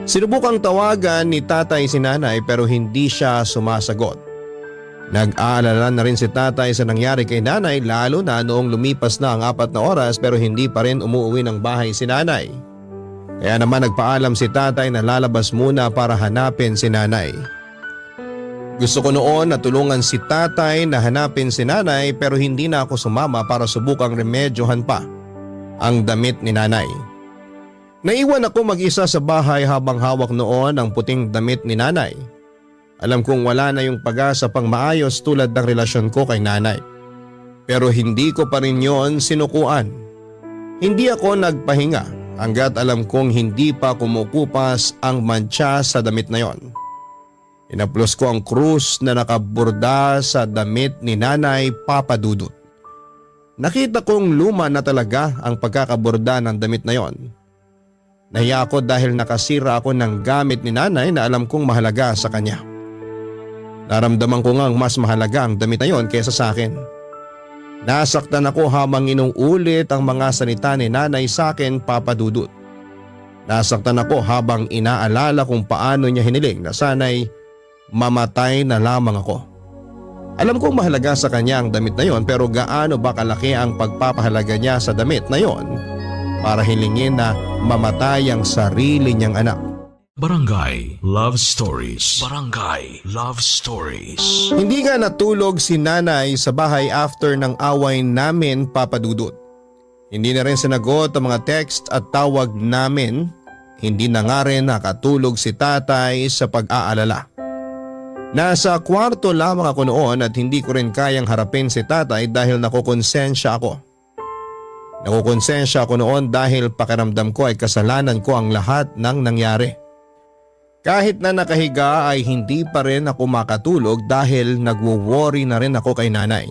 Sinubukang tawagan ni tatay si nanay pero hindi siya sumasagot. Nag-aalala na rin si tatay sa nangyari kay nanay lalo na noong lumipas na ang 4 na oras pero hindi pa rin umuwi ng bahay si nanay. Kaya naman nagpaalam si tatay na lalabas muna para hanapin si nanay. Gusto ko noon na tulungan si tatay na hanapin si nanay pero hindi na ako sumama para subukang remedyohan pa ang damit ni nanay. Naiwan ako mag-isa sa bahay habang hawak noon ang puting damit ni nanay. Alam kong wala na yung pag-asa pang maayos tulad ng relasyon ko kay nanay. Pero hindi ko pa rin yon sinukuan. Hindi ako nagpahinga hanggat alam kong hindi pa kumukupas ang mantsa sa damit na yon. Inaplos ko ang krus na nakaborda sa damit ni Nanay Papa Dudut. Nakita kong luma na talaga ang pagkakaborda ng damit na yon. Nahiya ako dahil nakasira ako ng gamit ni Nanay na alam kong mahalaga sa kanya. Naramdaman ko ngang mas mahalaga ang damit na yon kaysa sa akin. Nasaktan ako habang inuulit ang mga salita ni Nanay sa akin, Papa Dudut. Nasaktan ako habang inaalala kung paano niya hiniling na sana'y mamatay na lamang ako. Alam kong mahalaga sa kanya ang damit na yon, pero gaano ba kalaki ang pagpapahalaga niya sa damit na yon para hilingin na mamatay ang sarili niyang anak? Barangay Love Stories. Barangay Love Stories. Hindi nga natulog si Nanay sa bahay after ng away namin, Papa Dudut. Hindi na rin sinagot ang mga text at tawag namin. Hindi na nga rin nakatulog si Tatay sa pag-aalala. Nasa kwarto lamang ako noon at hindi ko rin kayang harapin si Tatay dahil nakukonsensya ako. Nakukonsensya ako noon dahil pakiramdam ko ay kasalanan ko ang lahat ng nangyari. Kahit na nakahiga ay hindi pa rin ako makatulog dahil nagwo-worry na rin ako kay Nanay.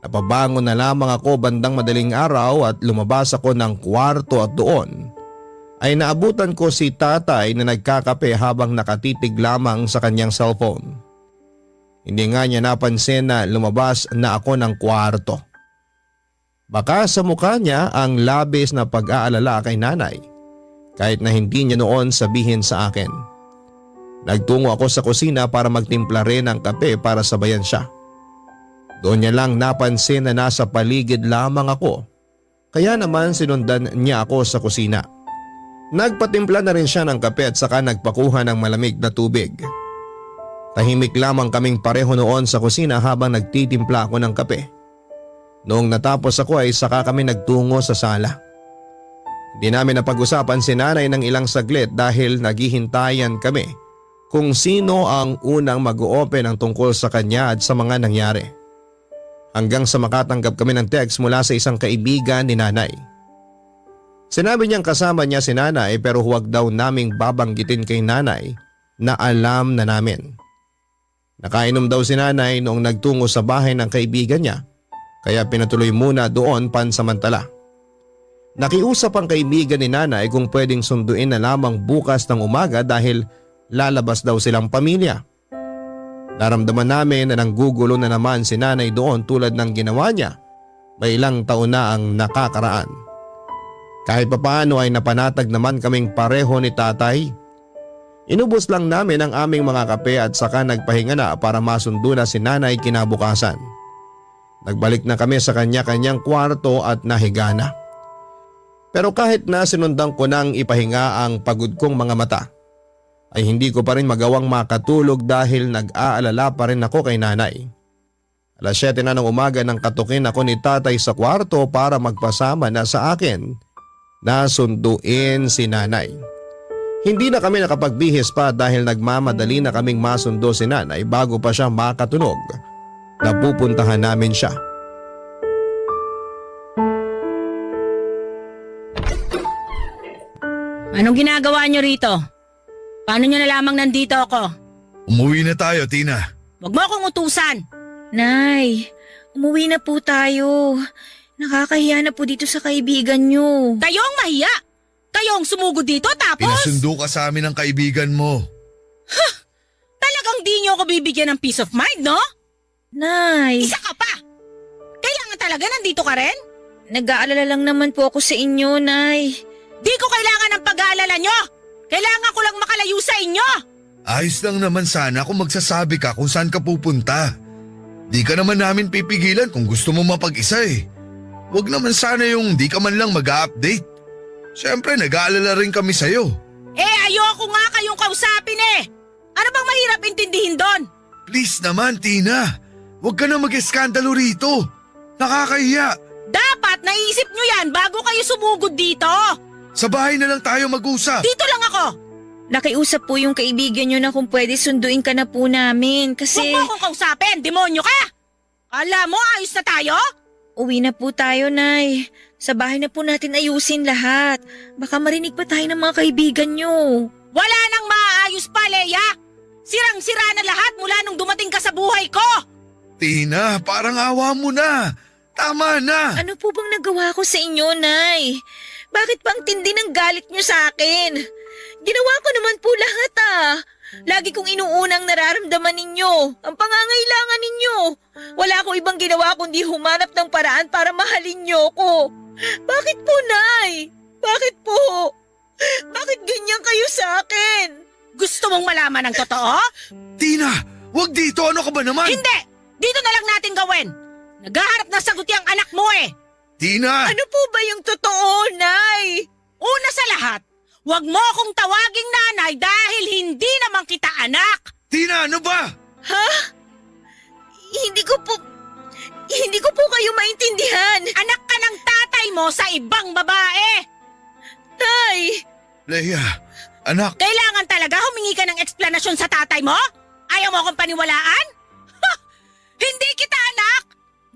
Napabangon na lamang ako bandang madaling araw at lumabas ako ng kwarto at doon ay naabutan ko si Tatay na nagkakape habang nakatitig lamang sa kanyang cellphone. Hindi nga niya napansin na lumabas na ako ng kwarto. Baka sa mukha niya ang labis na pag-aalala kay Nanay. Kahit na hindi niya noon sabihin sa akin. Nagtungo ako sa kusina para magtimpla rin ng kape para sabayan siya. Doon niya lang napansin na nasa paligid lamang ako. Kaya naman sinundan niya ako sa kusina. Nagpatimpla na rin siya ng kape at saka nagpakuha ng malamig na tubig. Tahimik lamang kaming pareho noon sa kusina habang nagtitimpla ako ng kape. Noong natapos ako ay saka kami nagtungo sa sala. Di namin napag-usapan si Nanay ng ilang saglit dahil naghihintayan kami kung sino ang unang mag-o-open ng tungkol sa kanya at sa mga nangyari. Hanggang sa makatanggap kami ng text mula sa isang kaibigan ni Nanay. Sinabi niyang kasama niya si Nanay pero huwag daw naming babanggitin kay Nanay na alam na namin. Nakainom daw si Nanay noong nagtungo sa bahay ng kaibigan niya kaya pinatuloy muna doon pansamantala. Nakiusap ang kaibigan ni Nanay kung pwedeng sunduin na lamang bukas ng umaga dahil lalabas daw silang pamilya. Naramdaman namin na nanggugulo na naman si Nanay doon tulad ng ginawa niya may ilang taon na ang nakakaraan. Kahit papaano ay napanatag naman kaming pareho ni Tatay. Inubos lang namin ang aming mga kape at saka nagpahinga na para masundo na si Nanay kinabukasan. Nagbalik na kami sa kanya-kanyang kwarto at nahiga na. Pero kahit na sinundan ko nang ipahinga ang pagod kong mga mata, ay hindi ko pa rin magawang makatulog dahil nag-aalala pa rin ako kay Nanay. Alas 7 na ng umaga nang katukin ako ni Tatay sa kwarto para magpasama na sa akin na sunduin si Nanay. Hindi na kami nakapagbihis pa dahil nagmamadali na kaming masundo si Nanay bago pa siya makatunog na pupuntahan namin siya. Anong ginagawa niyo rito? Paano niyo nalamang nandito ako? Umuwi na tayo, Tina. Huwag mo akong utusan. Nay, umuwi na po tayo. Nakakahiya na po dito sa kaibigan niyo. Kayong mahiya. Kayong sumugod dito tapos… Pinasundo ka sa amin ng kaibigan mo. Talagang di niyo ako bibigyan ng peace of mind, no? Nay, Isa ka pa! Kailangan talaga nandito ka rin? nag-aalala lang naman po ako sa inyo, Nay. Di ko kailangan ng pag-aalala nyo! Kailangan ko lang makalayo sa inyo! Ayos lang naman sana kung magsasabi ka kung saan ka pupunta. Di ka naman namin pipigilan kung gusto mo mapag-isa eh. Huwag naman sana yung di ka man lang mag-update. Siyempre nag-aalala rin kami sa'yo. Ayoko nga kayong kausapin eh! Ano bang mahirap intindihin doon? Please naman, Tina. Huwag ka na mag-eskandalo rito. Nakakahiya. Dapat naisip nyo yan bago kayo sumugod dito! Sa bahay na lang tayo mag-usap. Dito lang ako! Nakiusap po yung kaibigan niyo na kung pwede sunduin ka na po namin kasi… Huwag mo akong kausapin! Demonyo ka! Kala mo ayos na tayo? Uwi na po tayo, Nay. Sa bahay na po natin ayusin lahat. Baka marinig pa tayo ng mga kaibigan nyo. Wala nang maaayos pa, Leia! Sirang-sira na lahat mula nung dumating ka sa buhay ko! Tina, parang awa mo na. Tama na. Ano po bang nagawa ko sa inyo, Nay? Bakit pang tindi ng galit nyo sa akin? Ginawa ko naman po lahat Lagi kong inuunang nararamdaman ninyo, ang pangangailangan ninyo. Wala akong ibang ginawa kundi humanap ng paraan para mahalin nyo ko. Bakit po, Nay? Bakit po? Bakit ganyan kayo sa akin? Gusto mong malaman ang totoo? Tina, wag dito. Ano ka ba naman? Hindi! Dito na lang natin gawin! Naghahanap ng sagot yung anak mo eh! Tina! Ano po ba yung totoo, Nay? Una sa lahat, huwag mo akong tawaging nanay dahil hindi naman kita anak! Tina, ano ba? Ha? Hindi ko po kayo maintindihan. Anak ka ng tatay mo sa ibang babae! Tay! Leia, anak. Kailangan talaga humingi ka ng eksplanasyon sa tatay mo? Ayaw mo akong paniwalaan? Ha! Hindi kita anak!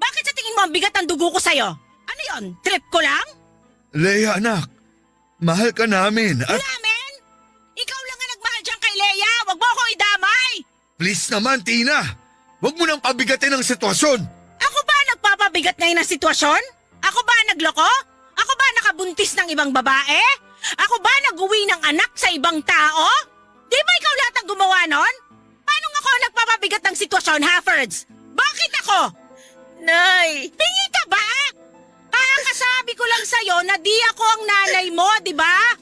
Bakit sa tingin mo ang bigat ng dugo ko sa'yo? Ano yon? Trip ko lang? Leia, anak. Mahal ka namin at Namin? Ikaw lang ang nagmahal dyan kay Leia! Huwag mo akong idamay! please naman, Tina. Wag mo nang pabigatin ang sitwasyon. Ako ba nagpapabigat ngayon ng sitwasyon? Ako ba nagloko? Ako ba nakabuntis ng ibang babae? Ako ba nag-uwi ng anak sa ibang tao? Di ba ikaw lahat ang gumawa nun? Paano ako ang nagpapabigat ng sitwasyon, Haffords? Bakit ako? Nay! Pingi ka ba? Kakasabi ko lang sa'yo na di ako ang nanay mo, di ba?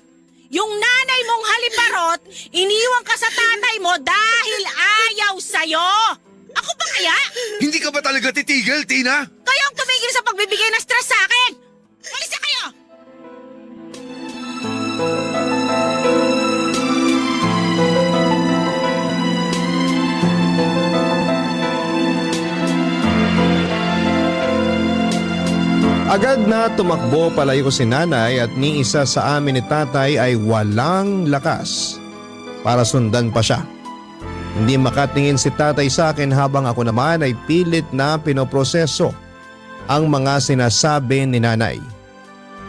Yung nanay mong haliparot, iniwan ka sa tatay mo dahil ayaw sa'yo. Ako ba kaya? Hindi ka ba talaga titigil, Tina? Kayo ang tumigil sa pagbibigay ng stress sa akin! Alis na kayo! Agad na tumakbo palayo si nanay at ni isa sa amin ni tatay ay walang lakas para sundan pa siya. Hindi makatingin si tatay sa akin habang ako naman ay pilit na pinoproseso ang mga sinasabi ni nanay.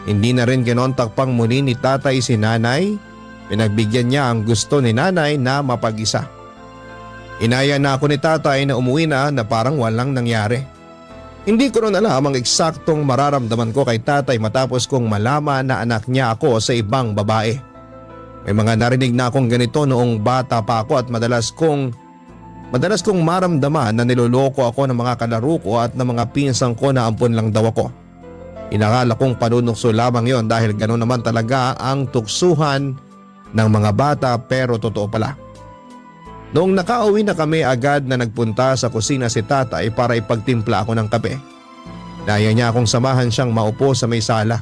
Hindi na rin kinontak pang muli ni tatay si nanay. Pinagbigyan niya ang gusto ni nanay na mapag-isa. Inaya na ako ni tatay na umuwi na parang walang nangyari. Hindi ko rin alam ang eksaktong mararamdaman ko kay tatay matapos kong malaman na anak niya ako sa ibang babae. May mga narinig na akong ganito noong bata pa ako at madalas kong maramdaman na niloloko ako ng mga kalaro ko at ng mga pinsang ko na ampun lang daw ako. Inakala kong panunukso lamang yon dahil gano'n naman talaga ang tuksuhan ng mga bata pero totoo pala. Noong nakauwi na kami agad na nagpunta sa kusina si tatay para ipagtimpla ako ng kape. Naya niya akong samahan siyang maupo sa may sala.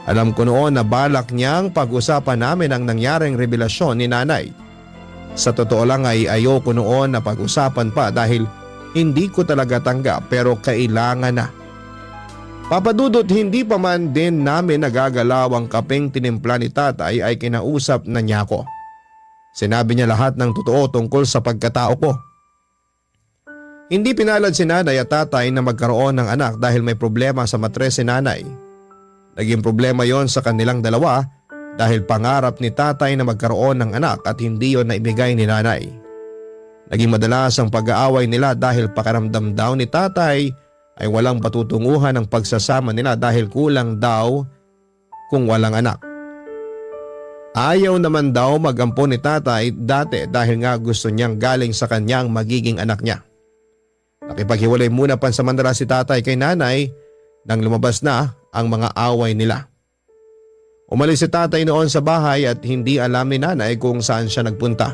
Alam ko noon na balak niyang pag-usapan namin ang nangyaring revelasyon ni nanay. Sa totoo lang ay ayoko noon na pag-usapan pa dahil hindi ko talaga tanggap pero kailangan na. Papadudot hindi pa man din namin nagagalaw ang kapeng tinimpla ni tatay ay kinausap na niya ako. Sinabi niya lahat ng totoo tungkol sa pagkatao ko. Hindi pinalad si nanay at tatay na magkaroon ng anak dahil may problema sa matres si nanay. Naging problema yon sa kanilang dalawa dahil pangarap ni tatay na magkaroon ng anak at hindi yon naibigay ni nanay. Naging madalas ang pag-aaway nila dahil pakiramdam daw ni tatay ay walang patutunguhan ang pagsasama nila dahil kulang daw kung walang anak. Ayaw naman daw mag-ampon ni tatay dati dahil nga gusto niyang galing sa kanyang magiging anak niya. Nakipaghiwalay muna pansamantala si tatay kay nanay nang lumabas na ang mga away nila. Umalis si tatay noon sa bahay at hindi alam ni nanay kung saan siya nagpunta.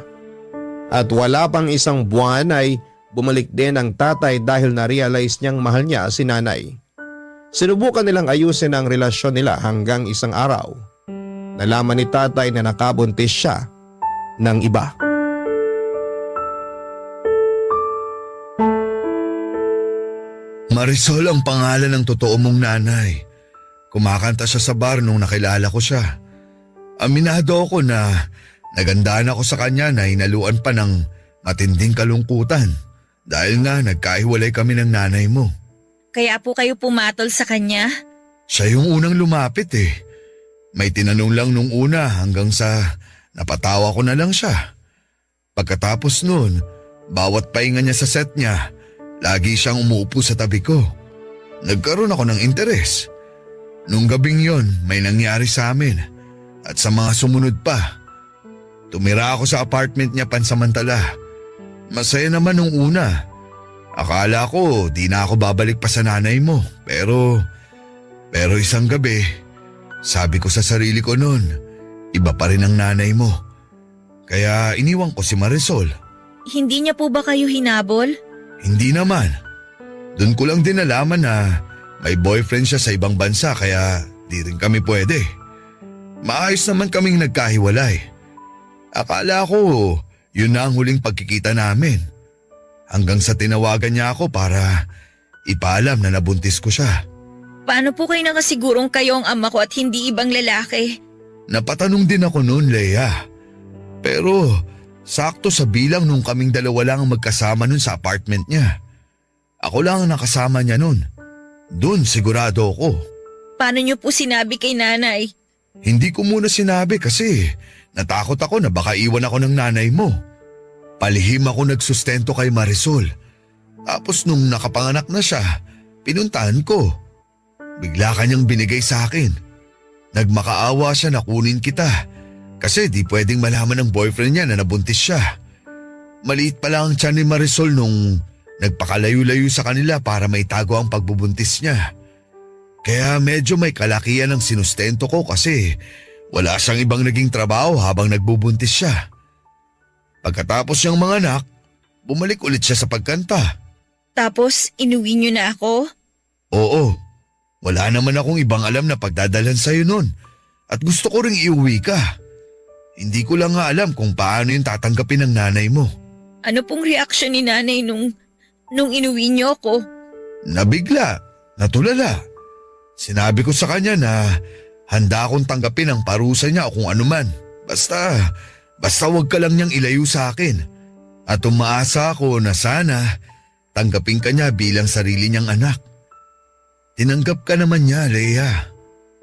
At wala pang isang buwan ay bumalik din ang tatay dahil na-realize niyang mahal niya si nanay. Sinubukan nilang ayusin ang relasyon nila hanggang isang araw. Nalaman ni tatay na nakabuntis siya ng iba. Marisol ang pangalan ng totoo mong nanay. Kumakanta siya sa bar nung nakilala ko siya. Aminado ako na nagandaan ako sa kanya na hinaluan pa ng matinding kalungkutan dahil nga nagkahiwalay kami ng nanay mo. Kaya po kayo pumatol sa kanya? Siya yung unang lumapit eh. May tinanong lang nung una hanggang sa napatawa ko na lang siya. Pagkatapos nun, bawat pahinga niya sa set niya, lagi siyang umuupo sa tabi ko. Nagkaroon ako ng interes. Nung gabing yon, may nangyari sa amin at sa mga sumunod pa. Tumira ako sa apartment niya pansamantala. Masaya naman nung una. Akala ko di na ako babalik pa sa nanay mo. Pero isang gabi, sabi ko sa sarili ko noon, iba pa rin ang nanay mo. Kaya iniwan ko si Marisol. Hindi niya po ba kayo hinabol? Hindi naman. Doon ko lang din nalaman na may boyfriend siya sa ibang bansa kaya di rin kami pwede. Maayos naman kaming nagkahiwalay. Akala ko yun na ang huling pagkikita namin. Hanggang sa tinawagan niya ako para ipaalam na nabuntis ko siya. Paano po kayo nakasigurong kayo ang ama ko at hindi ibang lalaki? Napatanong din ako noon, Leia. Pero sakto sa bilang nung kaming dalawa lang ang magkasama noon sa apartment niya. Ako lang ang nakasama niya noon. Doon sigurado ako. Paano niyo po sinabi kay nanay? Hindi ko muna sinabi kasi natakot ako na baka iwan ako ng nanay mo. Palihim ako nagsustento kay Marisol. Tapos nung nakapanganak na siya, pinuntahan ko. Bigla kanyang binigay sa akin. Nagmakaawa siya na kunin kita kasi di pwedeng malaman ng boyfriend niya na nabuntis siya. Maliit pa lang ang tiyan ni Marisol nung nagpakalayo-layo sa kanila para maitago ang pagbubuntis niya. Kaya medyo may kalakihan ang sinustento ko kasi wala siyang ibang naging trabaho habang nagbubuntis siya. Pagkatapos niyang manganak, bumalik ulit siya sa pagkanta. Tapos inuwi niyo na ako? Oo, wala naman akong ibang alam na pagdadalhan sa'yo nun at gusto ko ring iuwi ka. Hindi ko lang nga alam kung paano yung tatanggapin ng nanay mo. Ano pong reaksyon ni nanay nung inuwi niyo ako? Nabigla, natulala. Sinabi ko sa kanya na handa akong tanggapin ang parusa niya o kung anuman. Basta wag ka lang niyang ilayo sa akin. At umaasa ako na sana tanggapin ka niya bilang sarili niyang anak. Tinanggap ka naman niya, Leia.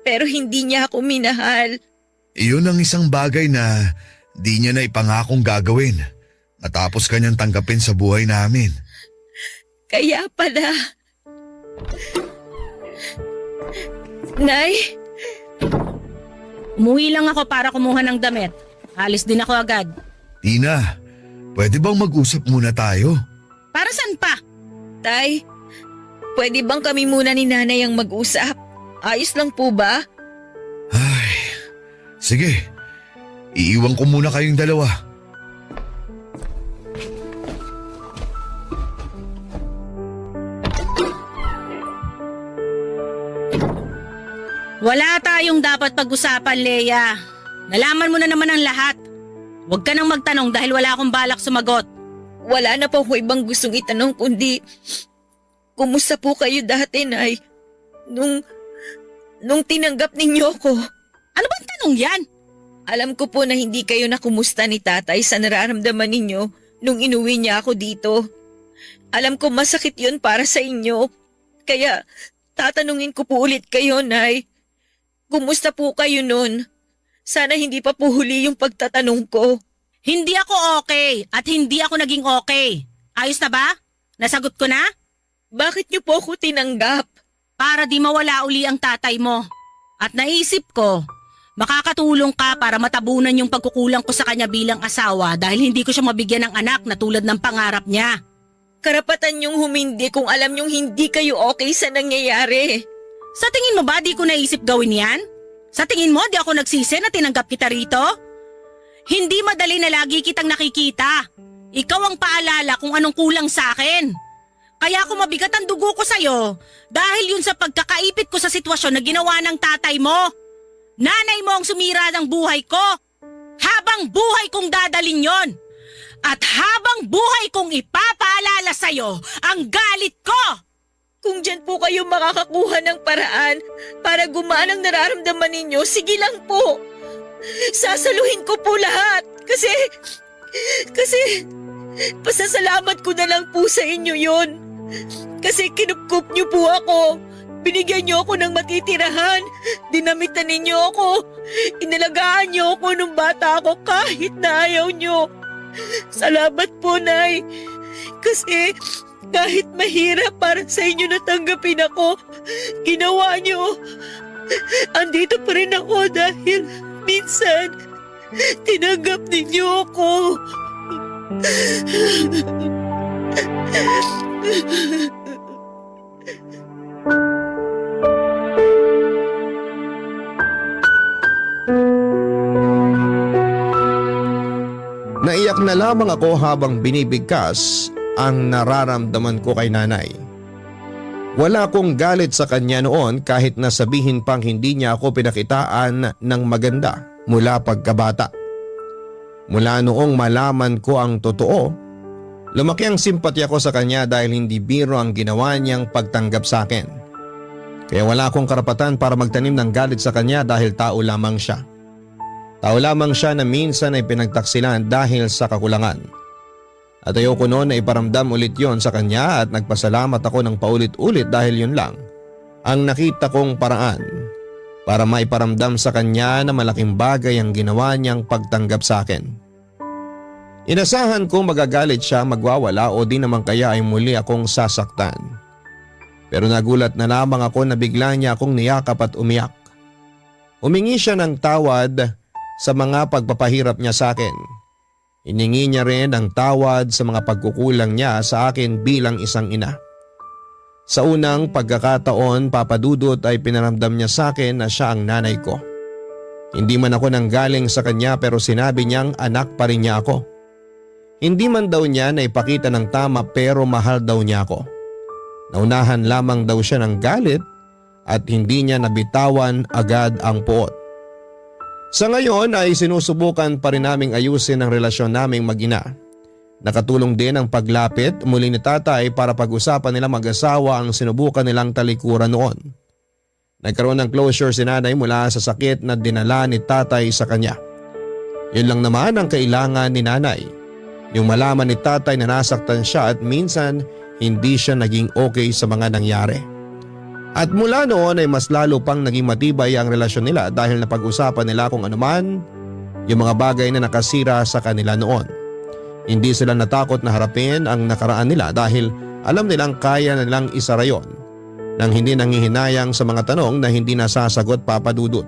Pero hindi niya ako minahal. Iyon ang isang bagay na di niya na ipangakong gagawin matapos kanyang tanggapin sa buhay namin. Kaya pala. Nay? Umuwi lang ako para kumuha ng damit. Alis din ako agad. Tina, pwede bang mag-usap muna tayo? Para saan pa? Tay, pwede bang kami muna ni nanay ang mag-usap? Ayos lang po ba? Ay, sige. Iiwan ko muna kayong dalawa. Wala tayong dapat pag-usapan, Leia. Nalaman mo na naman ang lahat. Huwag ka nang magtanong dahil wala akong balak sumagot. Wala na po ako ibang gustong itanong kundi kumusta po kayo dati, Nay? Nung tinanggap ninyo ako. Ano bang tanong yan? Alam ko po na hindi kayo nakumusta ni tatay sa nararamdaman ninyo nung inuwi niya ako dito. Alam ko masakit yun para sa inyo. Kaya tatanungin ko po ulit kayo, Nay. Kumusta po kayo nun? Sana hindi pa po huli yung pagtatanong ko. Hindi ako okay at hindi ako naging okay. Ayos na ba? Nasagot ko na? Bakit niyo po ako tinanggap? Para di mawala uli ang tatay mo. At naisip ko, makakatulong ka para matabunan yung pagkukulang ko sa kanya bilang asawa dahil hindi ko siya mabigyan ng anak na tulad ng pangarap niya. Karapatan niyong humindi kung alam niyong hindi kayo okay sa nangyayari. Sa tingin mo ba di ko naisip gawin yan? Sa tingin mo di ako nagsisi na tinanggap kita rito? Hindi madali na lagi kitang nakikita. Ikaw ang paalala kung anong kulang sa akin. Kaya ako mabigat ang dugo ko sa'yo dahil yun sa pagkakaipit ko sa sitwasyon na ginawa ng tatay mo. Nanay mo ang sumira ng buhay ko. Habang buhay kong dadalin yon. At habang buhay kong ipapaalala sa'yo ang galit ko. Kung dyan po kayo makakakuha ng paraan para gumaan ang nararamdaman ninyo, sige lang po. Sasaluhin ko po lahat. Kasi pasasalamat ko na lang po sa inyo yon. Kasi kinupkup niyo po ako. Binigyan niyo ako ng matitirahan. Dinamitan ninyo ako. Inalagaan niyo ako nung bata ako kahit na ayaw niyo. Salamat po, Nay. Kasi kahit mahirap para sa inyo natanggapin ako, ginawa niyo. Andito pa rin ako dahil minsan tinanggap ninyo ako. Naiyak na lamang ako habang binibigkas ang nararamdaman ko kay nanay. Wala akong galit sa kanya noon kahit na sabihin pang hindi niya ako pinakitaan ng maganda mula pagkabata. Mula noong malaman ko ang totoo, lumaki ang simpatya ko sa kanya dahil hindi biro ang ginawa niyang pagtanggap sa akin. Kaya wala akong karapatan para magtanim ng galit sa kanya dahil tao lamang siya. Tao lamang siya na minsan ay pinagtaksilan dahil sa kakulangan. At ayoko noon na iparamdam ulit yon sa kanya at nagpasalamat ako ng paulit-ulit dahil yun lang ang nakita kong paraan para maiparamdam sa kanya na malaking bagay ang ginawa niyang pagtanggap sa akin. Inasahan kong magagalit siya, magwawala o di naman kaya ay muli akong sasaktan. Pero nagulat na lamang ako na bigla niya akong niyakap at umiyak. Humingi siya ng tawad sa mga pagpapahirap niya sa akin. Hiningi niya rin ang tawad sa mga pagkukulang niya sa akin bilang isang ina. Sa unang pagkakataon, Papa Dudut, ay pinaramdam niya sa akin na siya ang nanay ko. Hindi man ako nanggaling sa kanya pero sinabi niyang anak pa rin niya ako. Hindi man daw niya na ipakita ng tama pero mahal daw niya ako. Naunahan lamang daw siya ng galit at hindi niya nabitawan agad ang puot. Sa ngayon ay sinusubukan pa rin naming ayusin ang relasyon naming mag-ina. Nakatulong din ang paglapit muli ni tatay para pag-usapan nila mag-asawa ang sinubukan nilang talikuran noon. Nagkaroon ng closure si nanay mula sa sakit na dinala ni tatay sa kanya. Yun lang naman ang kailangan ni nanay. Yung malaman ni tatay na nasaktan siya at minsan hindi siya naging okay sa mga nangyari. At mula noon ay mas lalo pang naging matibay ang relasyon nila dahil napag-usapan nila kung anuman yung mga bagay na nakasira sa kanila noon. Hindi sila natakot na harapin ang nakaraan nila dahil alam nilang kaya na nilang isara yon nang hindi nanghihinayang sa mga tanong na hindi nasasagot, Papa Dudut.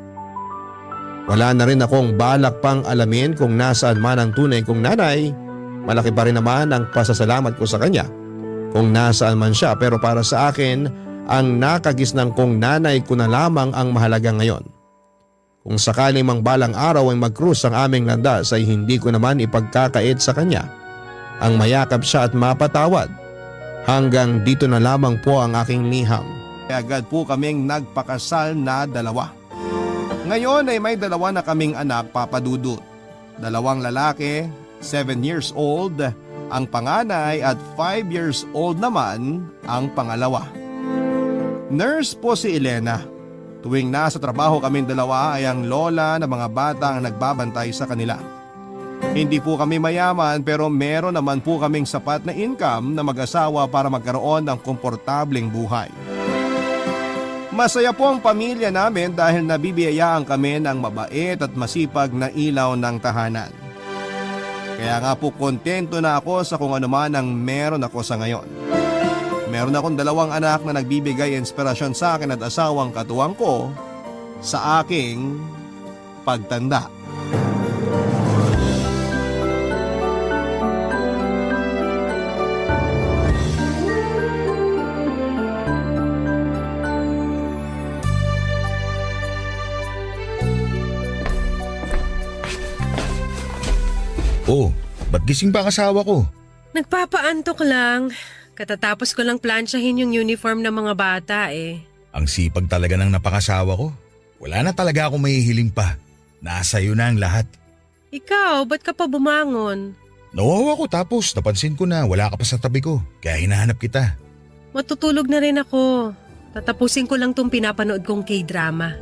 Wala na rin akong balak pang alamin kung nasaan man ang tunay kong nanay. Malaki pa rin naman ang pasasalamat ko sa kanya kung nasaan man siya, pero para sa akin ang nakagisnang kong nanay ko na lamang ang mahalaga ngayon. Kung sakaling mang balang araw ay mag-cruise ang aming landas ay hindi ko naman ipagkakait sa kanya ang mayakap siya at mapatawad. Hanggang dito na lamang po ang aking liham. Agad po kaming nagpakasal na dalawa. Ngayon ay may dalawa na kaming anak, Papa Dudut. 2 lalaki, 7 years old ang panganay at 5 years old naman ang pangalawa. Nurse po si Elena. Tuwing nasa trabaho kaming dalawa ay ang lola ng mga bata ang nagbabantay sa kanila. Hindi po kami mayaman pero meron naman po kaming sapat na income na mag-asawa para magkaroon ng komportableng buhay. Masaya po ang pamilya namin dahil nabibiyayaan kami ng mabait at masipag na ilaw ng tahanan. Kaya nga po kontento na ako sa kung ano man ang meron ako sa ngayon. Meron akong 2 anak na nagbibigay inspirasyon sa akin at asawang katuwang ko sa aking pagtanda. Oh, ba't gising pa ang asawa ko? Nagpapaantok lang. Katatapos ko lang plansyahin yung uniform ng mga bata eh. Ang sipag talaga ng napakasawa ko. Wala na talaga akong mahihiling pa. Nasa iyo na ang lahat. Ikaw, ba't ka pa bumangon? Nawawa ko tapos napansin ko na wala ka pa sa tabi ko. Kaya hinahanap kita. Matutulog na rin ako. Tatapusin ko lang tong pinapanood kong K-drama.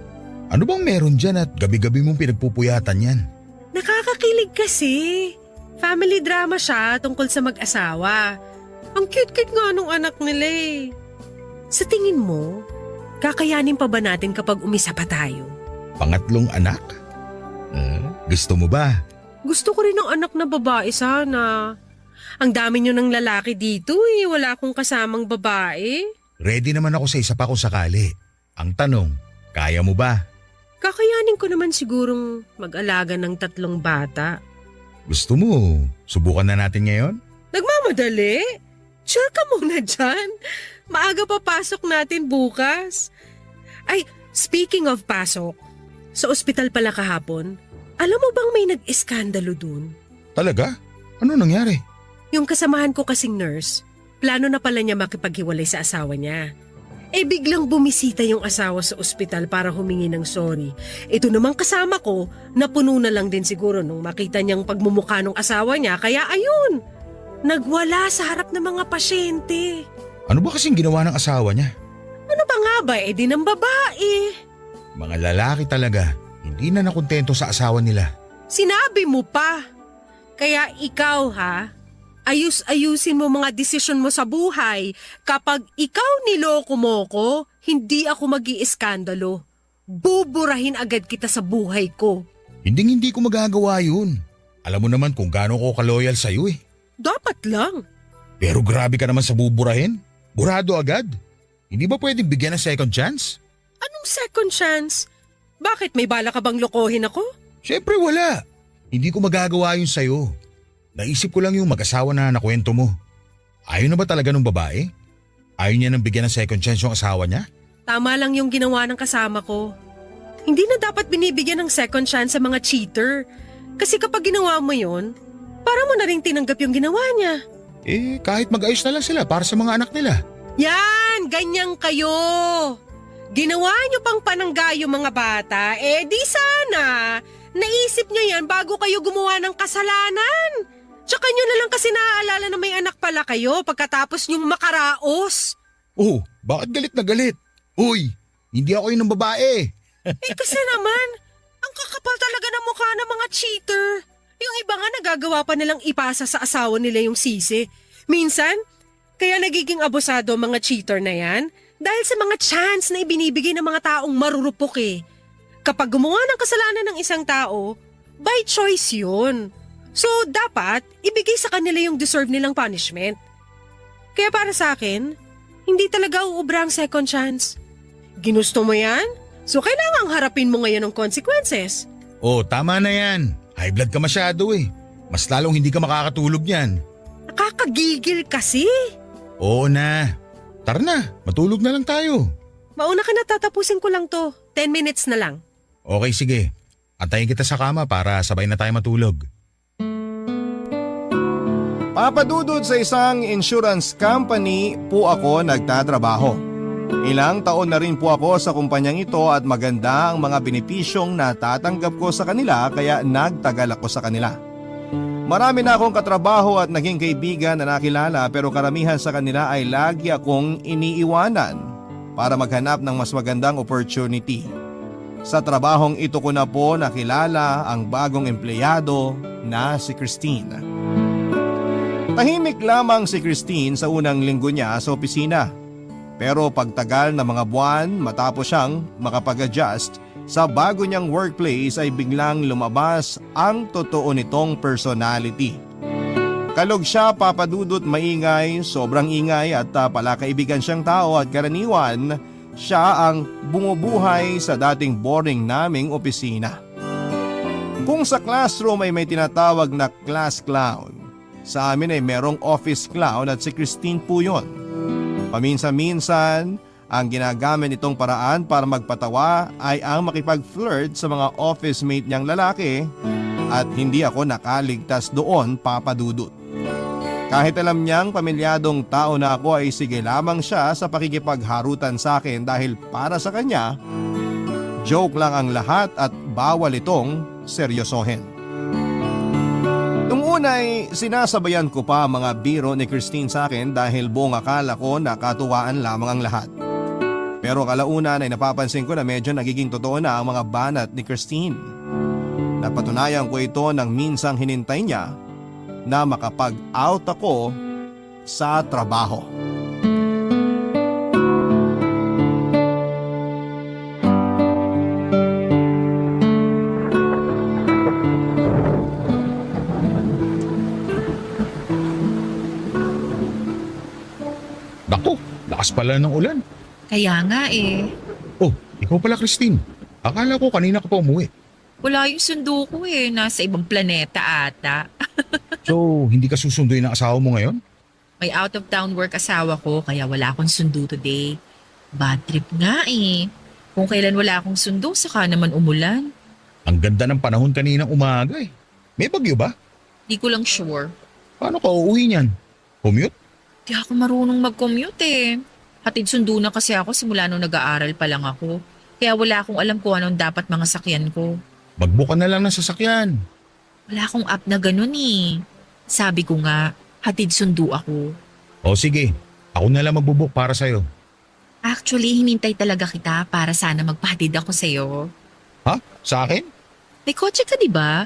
Ano bang meron dyan at gabi-gabi mong pinagpupuyatan yan? Nakakakilig kasi. Family drama siya tungkol sa mag-asawa. Ang cute-cute nga nung anak nila eh. Sa tingin mo, Kakayanin pa ba natin kapag umisa pa tayo? Pangatlong anak? Gusto mo ba? Gusto ko rin ng anak na babae sana. Ang dami nyo ng lalaki dito eh. Wala akong kasamang babae. Ready naman ako sa isa pa kung sakali. Ang tanong, kaya mo ba? Kakayanin ko naman sigurong mag-alaga ng 3 bata. Gusto mo, subukan na natin ngayon? Nagmamadali? Chill ka muna dyan. Maaga pa pasok natin bukas. Ay, speaking of pasok, sa ospital pala kahapon, alam mo bang may nag-iskandalo dun? Talaga? Ano nangyari? Yung kasamahan ko kasing nurse, plano na pala niya makipaghiwalay sa asawa niya. Eh biglang bumisita yung asawa sa ospital para humingi ng sorry. Ito namang kasama ko, napuno na lang din siguro nung makita niyang pagmumukha ng asawa niya, kaya ayun, nagwala sa harap ng mga pasyente. Ano ba kasing ginawa ng asawa niya? Ano ba nga ba, di ng babae? Mga lalaki talaga, hindi na nakontento sa asawa nila. Sinabi mo pa. Kaya ikaw ha, ayus-ayusin mo mga desisyon mo sa buhay. Kapag ikaw niloko mo ko, hindi ako mag-iiskandalo. Buburahin agad kita sa buhay ko. Hindi ko magagawa yun. Alam mo naman kung gaano ko kaloyal sa'yo eh. Dapat lang. Pero grabe ka naman sa buburahin. Burado agad. Hindi ba pwedeng bigyan ng second chance? Anong second chance? Bakit may bala ka bang lokohin ako? Siyempre wala. Hindi ko magagawa yun sa'yo. Naisip ko lang yung mag-asawa na nakwento mo. Ayaw na ba talaga ng babae? Ayaw niya nang bigyan ng second chance yung asawa niya? Tama lang yung ginawa ng kasama ko. Hindi na dapat binibigyan ng second chance sa mga cheater. Kasi kapag ginawa mo yun, para mo na rin tinanggap yung ginawa niya. Eh, kahit mag-ayos na lang sila para sa mga anak nila. Yan! Ganyan kayo! Ginawa niyo pang panangga yung mga bata, eh di sana! Naisip niyo yan bago kayo gumawa ng kasalanan! Tsaka nyo na lang kasi naaalala na may anak pala kayo pagkatapos nyong makaraos. Oh, bakit galit na galit? Uy, hindi ako yun ng babae. Eh kasi naman, ang kakapal talaga ng mukha ng mga cheater. Yung iba nga nagagawa pa nilang ipasa sa asawa nila yung sisi. Minsan, kaya nagiging abusado ang mga cheater na yan dahil sa mga chance na ibinibigay ng mga taong marurupok eh. Kapag gumawa ng kasalanan ng isang tao, by choice yun. So dapat ibigay sa kanila yung deserve nilang punishment. Kaya para sa akin, hindi talaga uubra ang second chance. Ginusto mo yan? So kailangang harapin mo ngayon ang consequences. Oh, tama na yan. High blood ka masyado eh. Mas lalong hindi ka makakatulog yan. Nakakagigil kasi. Oo na. Tara na, matulog na lang tayo. Mauna ka na, tatapusin ko lang to. 10 minutes na lang. Okay, sige. Antayin kita sa kama para sabay na tayo matulog. Papadudod sa isang insurance company po ako nagtatrabaho. Ilang taon na rin po ako sa kumpanyang ito at maganda ang mga benepisyong natatanggap ko sa kanila kaya nagtagal ako sa kanila. Marami na akong katrabaho at naging kaibigan na nakilala pero karamihan sa kanila ay lagi akong iniiwanan para maghanap ng mas magandang opportunity. Sa trabahong ito ko na po nakilala ang bagong empleyado na si Christine. Tahimik lamang si Christine sa unang linggo niya sa opisina. Pero pagtagal na mga buwan matapos siyang makapag-adjust sa bago niyang workplace ay biglang lumabas ang totoo nitong personality. Kalog siya, papadudot, maingay, sobrang ingay at palakaibigan siyang tao at karaniwan siya ang bumubuhay sa dating boring naming opisina. Kung sa classroom ay may tinatawag na class clown, sa amin ay merong office clown at si Christine po yun. Paminsan-minsan, ang ginagamit nitong paraan para magpatawa ay ang makipag-flirt sa mga office mate niyang lalaki at hindi ako nakaligtas doon, papadudot. Kahit alam niyang pamilyadong tao na ako ay sige lamang siya sa pakikipagharutan sa akin dahil para sa kanya, joke lang ang lahat at bawal itong seryosohin. Nung una ay sinasabayan ko pa ang mga biro ni Christine sa akin dahil buong akala ko nakatuwaan lamang ang lahat. Pero kalaunan ay napapansin ko na medyo nagiging totoo na ang mga banat ni Christine. Napatunayan ko ito nang minsang hinintay niya na makapag-out ako sa trabaho. lakas pala ng ulan. Kaya nga eh. Oh, ikaw pala Christine. Akala ko kanina ka pa umuwi. Wala yung sundo ko eh. Nasa ibang planeta ata. So, hindi ka susunduin ng asawa mo ngayon? May out of town work asawa ko kaya wala akong sundo today. Bad trip nga eh. Kung kailan wala akong sundo, saka naman umulan. Ang ganda ng panahon kaninang umaga eh. May bagyo ba? Di ko lang sure. Paano ka uuwi niyan? Commute? Di ako marunong mag-commute eh. Hatid sundo na kasi ako simula nung nag-aaral pa lang ako. Kaya wala akong alam kung anong dapat mga sakyan ko. Magbuka na lang ng sasakyan. Wala akong app na ganun eh. Sabi ko nga, hatid sundo ako. O sige, ako na lang magbubuk para sa'yo. Actually, hinintay talaga kita para sana magpahatid ako sa'yo. Ha? Sa akin? May kotse ka di ba?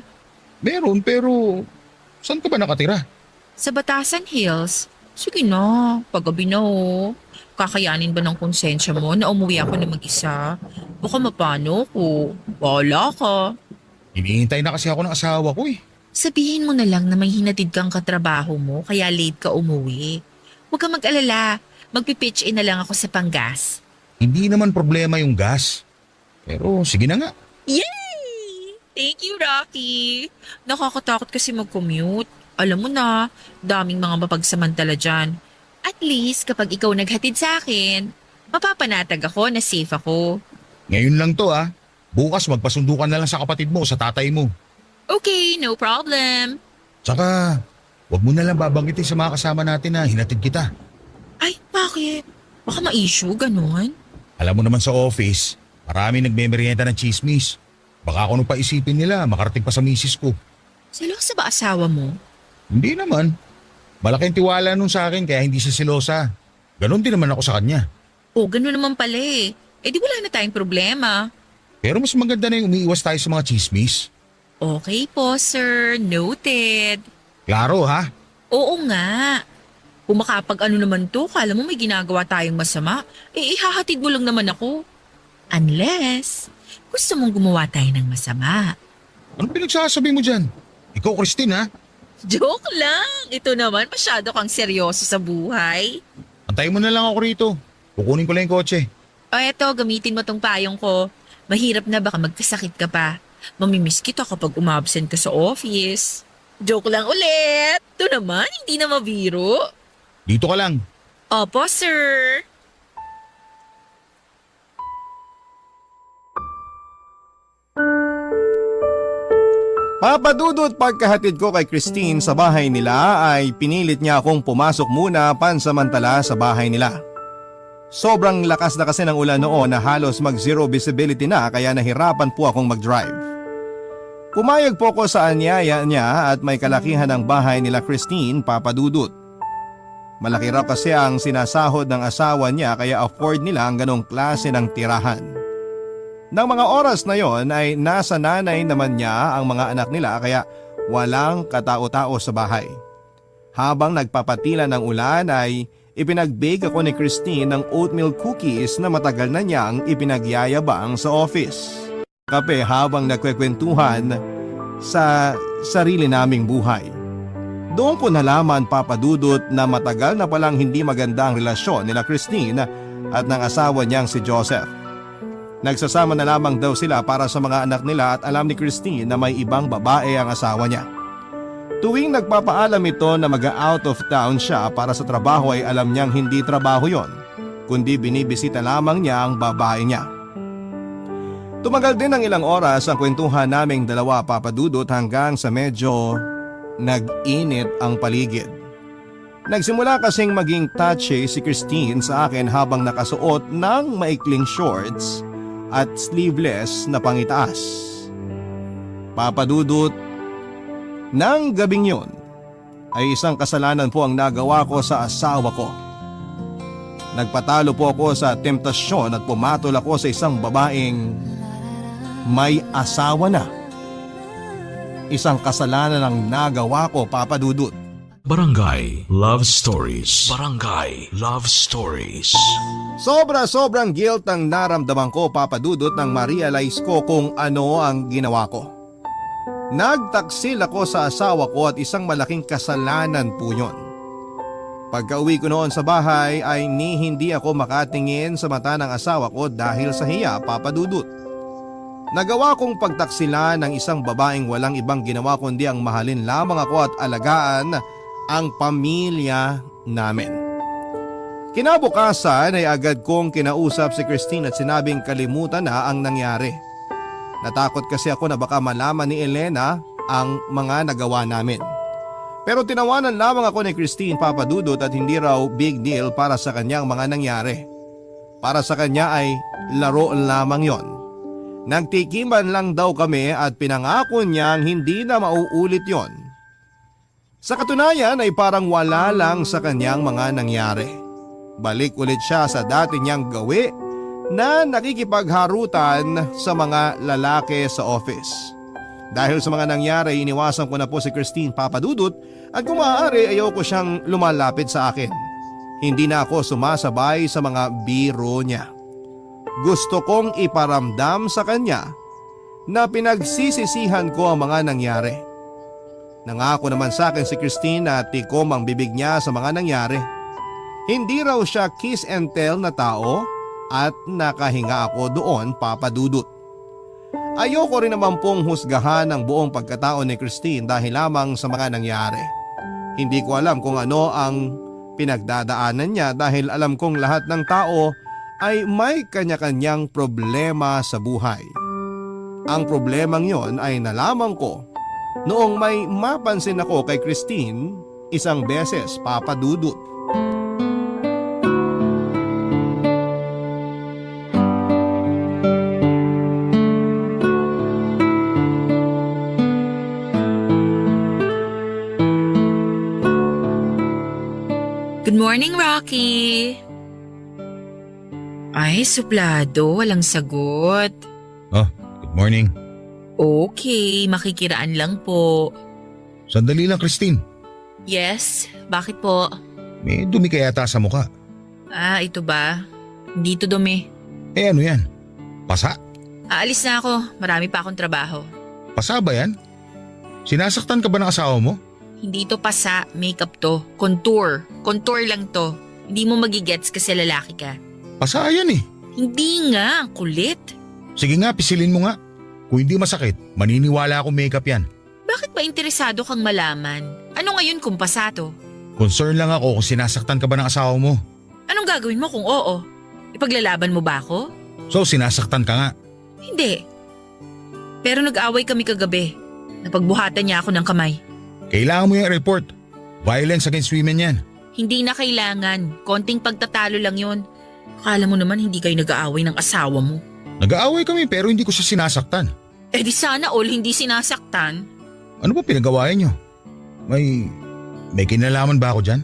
Meron pero saan ka ba nakatira? Sa Batasan Hills. Sige na, paggabi na oh. Kakayanin ba ng konsensya mo na umuwi ako na mag-isa? Baka mapano ko. Wala ka. Hinihintay na kasi ako ng asawa ko eh. Sabihin mo na lang na may hinatid kang katrabaho mo kaya late ka umuwi. Huwag kang mag-alala. Magpipitch in na lang ako sa panggas. Hindi naman problema yung gas. Pero sige na nga. Yay! Thank you, Rocky. Nakakatakot kasi mag-commute. Alam mo na, daming mga mapagsamantala dyan. At least kapag ikaw naghatid sa akin, mapapanatag ako na safe ako. Ngayon lang to ah. Bukas magpasundo ka na lang sa kapatid mo o sa tatay mo. Okay, no problem. Tsaka, wag mo na lang babanggitin sa mga kasama natin na hinatid kita. Ay, bakit? Baka ma-issue, ganun. Alam mo naman sa office, marami nagmemeryenta ng chismis. Baka kung ano pa isipin nila, makarating pa sa misis ko. Selosa ba asawa mo? Hindi naman. Malaking tiwala nun sa akin kaya hindi siya selosa. Ganon din naman ako sa kanya. O, ganun naman pala eh. Eh di wala na tayong problema. Pero mas maganda na yung umiiwas tayo sa mga chismis. Okay po, sir. Noted. Klaro ha? Oo nga. Kung makapag-ano naman to, kala mo may ginagawa tayong masama, eh ihahatid mo lang naman ako. Unless, gusto mong gumawa tayo ng masama. Anong pinagsasabi mo dyan? Ikaw Christine ha? Joke lang. Ito naman, masyado kang seryoso sa buhay. Antayin mo na lang ako rito. Kukunin ko lang yung kotse. O eto, gamitin mo tong payong ko. Mahirap na baka magkasakit ka pa. Mamimiss kita kapag umabsent ka sa office. Joke lang ulit. Ito naman, hindi na mabiro. Dito ka lang. Opo, sir. Papadudot pagkahatid ko kay Christine sa bahay nila ay pinilit niya akong pumasok muna pansamantala sa bahay nila. Sobrang lakas na kasi ng ulan noon na halos mag-zero visibility na kaya nahirapan po akong mag-drive. Pumayag po ko sa anyaya niya at may kalakihan ng bahay nila Christine, Papadudot. Malaki raw kasi ang sinasahod ng asawa niya kaya afford nila ang ganong klase ng tirahan. Nang mga oras na yon ay nasa nanay naman niya ang mga anak nila kaya walang katao-tao sa bahay. Habang nagpapatila ng ulan ay ipinag-bake ako ni Christine ng oatmeal cookies na matagal na niyang ipinagyayabang sa office. Kape habang nagkwekwentuhan sa sarili naming buhay. Doon ko nalaman Papadudot na matagal na palang hindi maganda ang relasyon nila Christine at ng asawa niyang si Joseph. Nagsasama na lamang daw sila para sa mga anak nila at alam ni Christine na may ibang babae ang asawa niya. Tuwing nagpapaalam ito na mag-out of town siya para sa trabaho ay alam niyang hindi trabaho yon, kundi binibisita lamang niya ang babae niya. Tumagal din ng ilang oras ang kwentuhan naming dalawa Papadudot hanggang sa medyo nag-init ang paligid. Nagsimula kasing maging touchy si Christine sa akin habang nakasuot ng maikling shorts at sleeveless na pangitaas. Papadudot, nang gabing yon ay isang kasalanan po ang nagawa ko sa asawa ko. Nagpatalo po ako sa temptasyon at pumatol ako sa isang babaeng may asawa na. Isang kasalanan ang nagawa ko Papadudot. Barangay Love Stories. Barangay Love Stories. Sobrang guilt ang naramdaman ko Papadudot nang ma-realize ko kung ano ang ginawa ko. Nagtaksil ako sa asawa ko at isang malaking kasalanan po yun. Pagka-uwi ko noon sa bahay ay hindi ako makatingin sa mata ng asawa ko dahil sa hiya, Papa Dudut. Nagawa kong pagtaksila ng isang babaeng walang ibang ginawa kundi ang mahalin lamang ako at alagaan ang pamilya namin. Kinabukasan ay agad kong kinausap si Christine at sinabing kalimutan na ang nangyari. Natakot kasi ako na baka malaman ni Elena ang mga nagawa namin. Pero tinawanan lamang ako ni Christine, Papa Dudut, at hindi raw big deal para sa kanyang mga nangyari. Para sa kanya ay laro lamang yon. Nagtikiman lang daw kami at pinangako niyang hindi na mauulit yon. Sa katunayan ay parang wala lang sa kanyang mga nangyari. Balik ulit siya sa dati niyang gawi na nakikipagharutan sa mga lalaki sa office. Dahil sa mga nangyari, iniwasan ko na po si Christine, Papa Dudut, at kung maaari ayoko siyang lumalapit sa akin. Hindi na ako sumasabay sa mga biro niya. Gusto kong iparamdam sa kanya na pinagsisisihan ko ang mga nangyari. Nangako naman sa akin si Christine na tikom ang bibig niya sa mga nangyari. Hindi raw siya kiss and tell na tao at nakahinga ako doon, Papa Dudut. Ayoko rin naman pong husgahan ang buong pagkatao ni Christine dahil lamang sa mga nangyari. Hindi ko alam kung ano ang pinagdadaanan niya dahil alam kong lahat ng tao ay may kanya-kanyang problema sa buhay. Ang problemang yon ay nalaman ko noong may mapansin ako kay Christine isang beses, Papa Dudut. Good morning, Rocky. Ay, suplado. Walang sagot. Oh, good morning. Okay, makikiraan lang po. Sandali lang, Christine. Yes, bakit po? May dumi ka yata sa mukha. Ah, ito ba? Hindi to dumi. Eh ano yan? Pasa? Aalis na ako. Marami pa akong trabaho. Pasa ba yan? Sinasaktan ka ba ng asawa mo? Hindi to pasa, makeup to. Contour. Contour lang to. Hindi mo magigets kasi lalaki ka. Pasa yan eh. Hindi nga, kulit. Sige nga, pisilin mo nga. Kung hindi masakit, maniniwala akong makeup yan. Bakit ba interesado kang malaman? Ano ngayon kung pasa to? Concern lang ako kung sinasaktan ka ba ng asawa mo. Anong gagawin mo kung oo? Ipaglalaban mo ba ako? So sinasaktan ka nga. Hindi. Pero nag-away kami kagabi. Napagbuhatan niya ako ng kamay. Kailangan mo yung report. Violence against women yan. Hindi na kailangan. Konting pagtatalo lang yun. Akala mo naman hindi kayo nag-aaway ng asawa mo. Nag-aaway kami pero hindi ko siya sinasaktan. Eh di sana all hindi sinasaktan. Ano ba pinagawain niyo? May kinalaman ba ako dyan?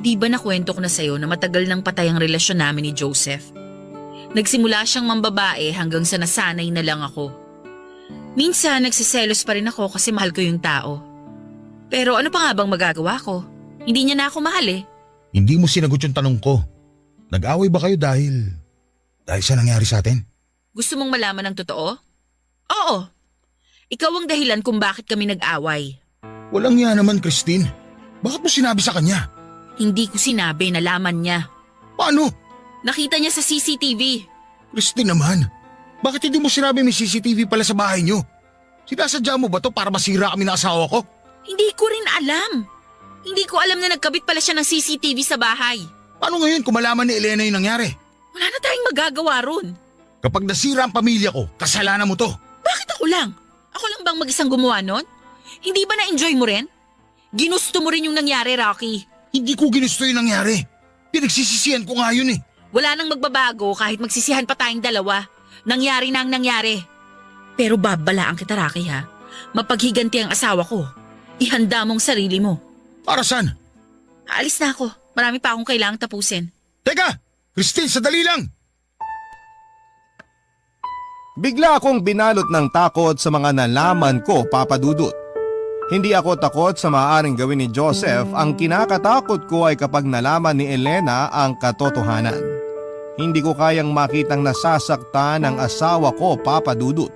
Di ba nakwento ko na sa'yo na matagal nang patay ang relasyon namin ni Joseph? Nagsimula siyang mambabae hanggang sa nasanay na lang ako. Minsan nagsiselos pa rin ako kasi mahal ko yung tao. Pero ano pa nga bang magagawa ko? Hindi niya na ako mahal eh. Hindi mo sinagot yung tanong ko. Nag-away ba kayo dahil sa nangyari sa atin? Gusto mong malaman ng totoo? Oo. Ikaw ang dahilan kung bakit kami nag-away. Walang nga naman, Christine. Bakit mo sinabi sa kanya? Hindi ko sinabi, nalaman niya. Paano? Nakita niya sa CCTV. Christine naman, bakit hindi mo sinabi may CCTV pala sa bahay niyo? Sinasadya mo ba to para masira kami ng asawa ko? Hindi ko rin alam. Hindi ko alam na nagkabit pala siya ng CCTV sa bahay. Paano ngayon kung malaman ni Elena yung nangyari? Wala na tayong magagawa ron. Kapag nasira ang pamilya ko, kasalanan mo to. Bakit ako lang? Ako lang bang mag-isang gumawa nun? Hindi ba na-enjoy mo rin? Ginusto mo rin yung nangyari, Rocky. Hindi ko ginusto yung nangyari. Pinagsisisihan ko nga yun eh. Wala nang magbabago kahit magsisihan pa tayong dalawa. Nangyari na ang nangyari. Pero babalaan kita, Rocky ha. Mapaghiganti ang asawa ko. Ihanda mong sarili mo. Para saan? Aalis na ako. Marami pa akong kailangang tapusin. Teka! Christine, sadali lang! Bigla akong binalot ng takot sa mga nalaman ko, Papa Dudut. Hindi ako takot sa maaaring gawin ni Joseph, ang kinakatakot ko ay kapag nalaman ni Elena ang katotohanan. Hindi ko kayang makitang nasasaktan ang asawa ko, Papa Dudut.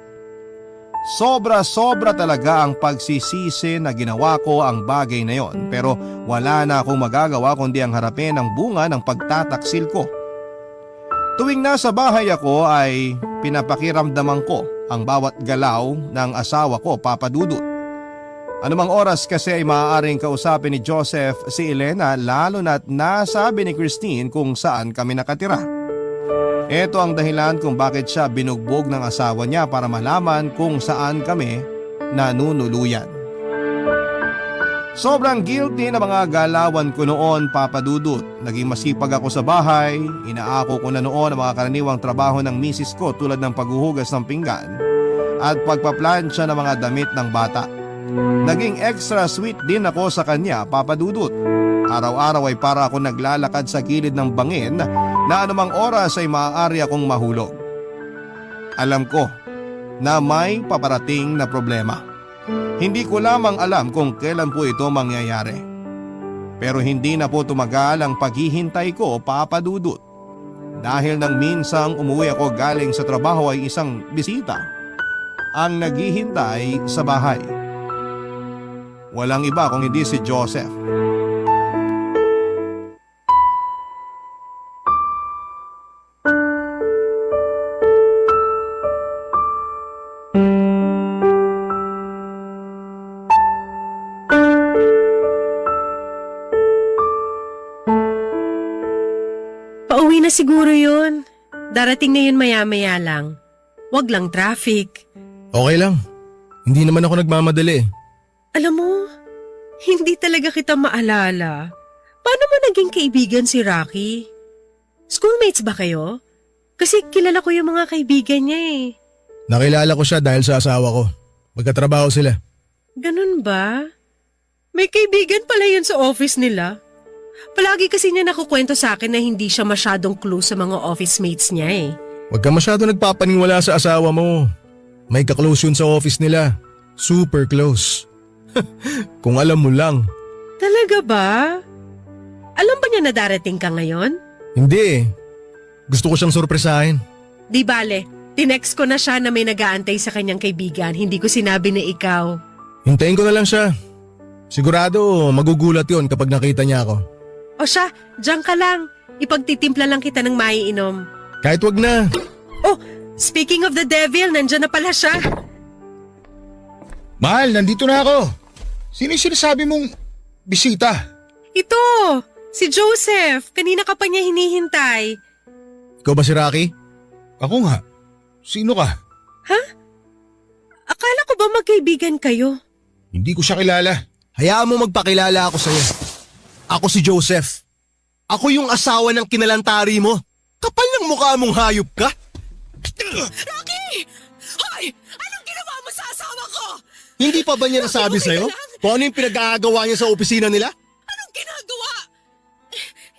Sobra-sobra talaga ang pagsisisi na ginawa ko ang bagay na yon, pero wala na akong magagawa kundi ang harapin ang bunga ng pagtataksil ko. Tuwing nasa bahay ako ay pinapakiramdaman ko ang bawat galaw ng asawa ko, Papa Dudut. Anumang oras kasi ay maaaring kausapin ni Joseph si Elena, lalo na't nasabi ni Christine kung saan kami nakatira. Ito ang dahilan kung bakit siya binugbog ng asawa niya para malaman kung saan kami nanunuluyan. Sobrang guilty na mga galawan ko noon, Papa Dudut. Naging masipag ako sa bahay, inaako ko na noon ang mga karaniwang trabaho ng misis ko tulad ng paghuhugas ng pinggan at pagpaplansya ng mga damit ng bata. Naging extra sweet din ako sa kanya, Papa Dudut. Araw-araw ay para ako naglalakad sa gilid ng bangin na anumang oras ay maaari akong mahulog. Alam ko na may paparating na problema. Hindi ko lamang alam kung kailan po ito mangyayari. Pero hindi na po tumagal ang paghihintay ko, Papa Dudut. Dahil nang minsang umuwi ako galing sa trabaho ay isang bisita ang naghihintay sa bahay. Walang iba kung hindi si Joseph. Pauwi na siguro yun. Darating na yun maya-maya lang. Wag lang traffic. Okay lang. Hindi naman ako nagmamadali. Alam mo, hindi talaga kita maalala. Paano mo naging kaibigan si Rocky? Schoolmates ba kayo? Kasi kilala ko yung mga kaibigan niya eh. Nakilala ko siya dahil sa asawa ko. Magkatrabaho sila. Ganun ba? May kaibigan pala yun sa office nila. Palagi kasi niya nakukwento sa akin na hindi siya masyadong close sa mga office mates niya eh. Huwag ka masyado nagpapaniwala sa asawa mo. May kaklose yun sa office nila. Super close. Kung alam mo lang. Talaga ba? Alam ba niya na darating ka ngayon? Hindi eh. Gusto ko siyang sorpresahin. Di bale, tinext ko na siya na may nag-aantay sa kanyang kaibigan. Hindi ko sinabi na ikaw. Hintayin ko na lang siya. Sigurado magugulat yon kapag nakita niya ako. O siya, diyan ka lang. Ipagtitimpla lang kita ng maiinom. Kahit wag na. Oh, speaking of the devil, nandyan na pala siya. Mahal, nandito na ako. Sino yung sinasabi mong bisita? Ito, si Joseph. Kanina ka pa niya hinihintay. Ikaw ba si Rocky? Ako nga. Sino ka? Akala ko ba magkaibigan kayo? Hindi ko siya kilala. Hayaan mo magpakilala ako sa'yo. Ako si Joseph. Ako yung asawa ng kinalantari mo. Kapal ng mukha mong hayop ka. Rocky! Hoy! Anong ginawa mo sa asawa ko? Hindi pa ba niya nasabi sa'yo kung ano yung pinag-aagawa niya sa opisina nila? Anong ginagawa?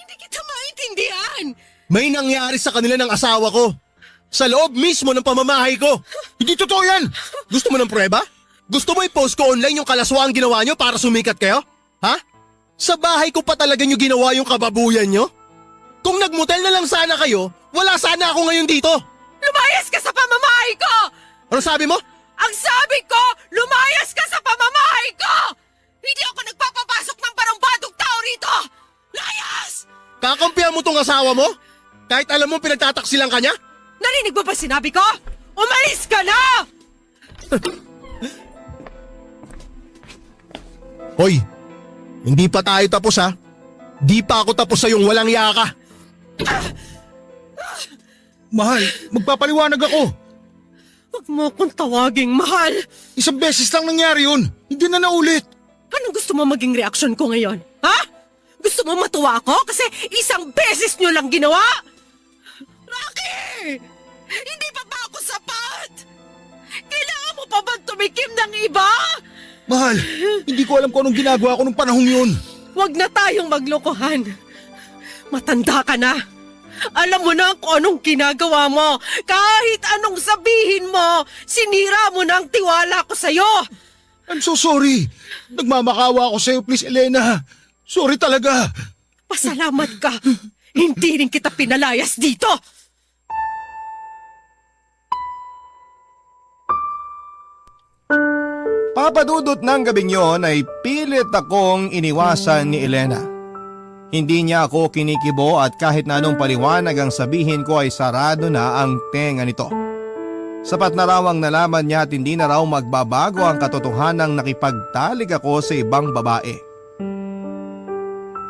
Hindi kita maintindihan. May nangyari sa kanila ng asawa ko. Sa loob mismo ng pamamahay ko. Hindi totoo yan. Gusto mo ng prueba? Gusto mo i-post ko online yung kalaswang ginawa nyo para sumikat kayo? Ha? Sa bahay ko pa talaga nyo ginawa yung kababuyan nyo? Kung nagmotel na lang sana kayo, wala sana ako ngayon dito. Lumayas ka sa pamamahay ko! Ano sabi mo? Ang sabi ko, lumayas ka sa pamamahay ko! Hindi ako nagpapapasok ng parumbadong tao rito! Layas! Kakampihan mo tong asawa mo? Kahit alam mo pinagtataksilan ka niya? Narinig mo ba sinabi ko? Umalis ka na! Hoy, hindi pa tayo tapos ha. Di pa ako tapos sa yung walang yaka. Mahal, magpapaliwanag ako. Huwag mo akong tawaging mahal. Isang beses lang nangyari yun. Hindi na naulit. Anong gusto mo maging reaksyon ko ngayon? Ha? Gusto mo matuwa ako kasi isang beses nyo lang ginawa? Rocky! Hindi pa ba ako sapat? Kailangan mo pa bang tumikim ng iba? Mahal, hindi ko alam kung anong ginagawa ko nung panahong yun. Huwag na tayong maglokohan. Matanda ka na. Alam mo na kung anong ginagawa mo. Kahit anong sabihin mo, sinira mo na ang tiwala ko sa'yo. I'm so sorry. Nagmamakawa ako sa'yo, please, Elena. Sorry talaga. Pasalamat ka. Hindi rin kita pinalayas dito. Papadudot ng gabing yon ay pilit akong iniwasan ni Elena. Hindi niya ako kinikibo at kahit na anong paliwanag ang sabihin ko ay sarado na ang tenga nito. Sapat na raw ang nalaman niya at hindi na raw magbabago ang katotohanang nakipagtalik ako sa ibang babae.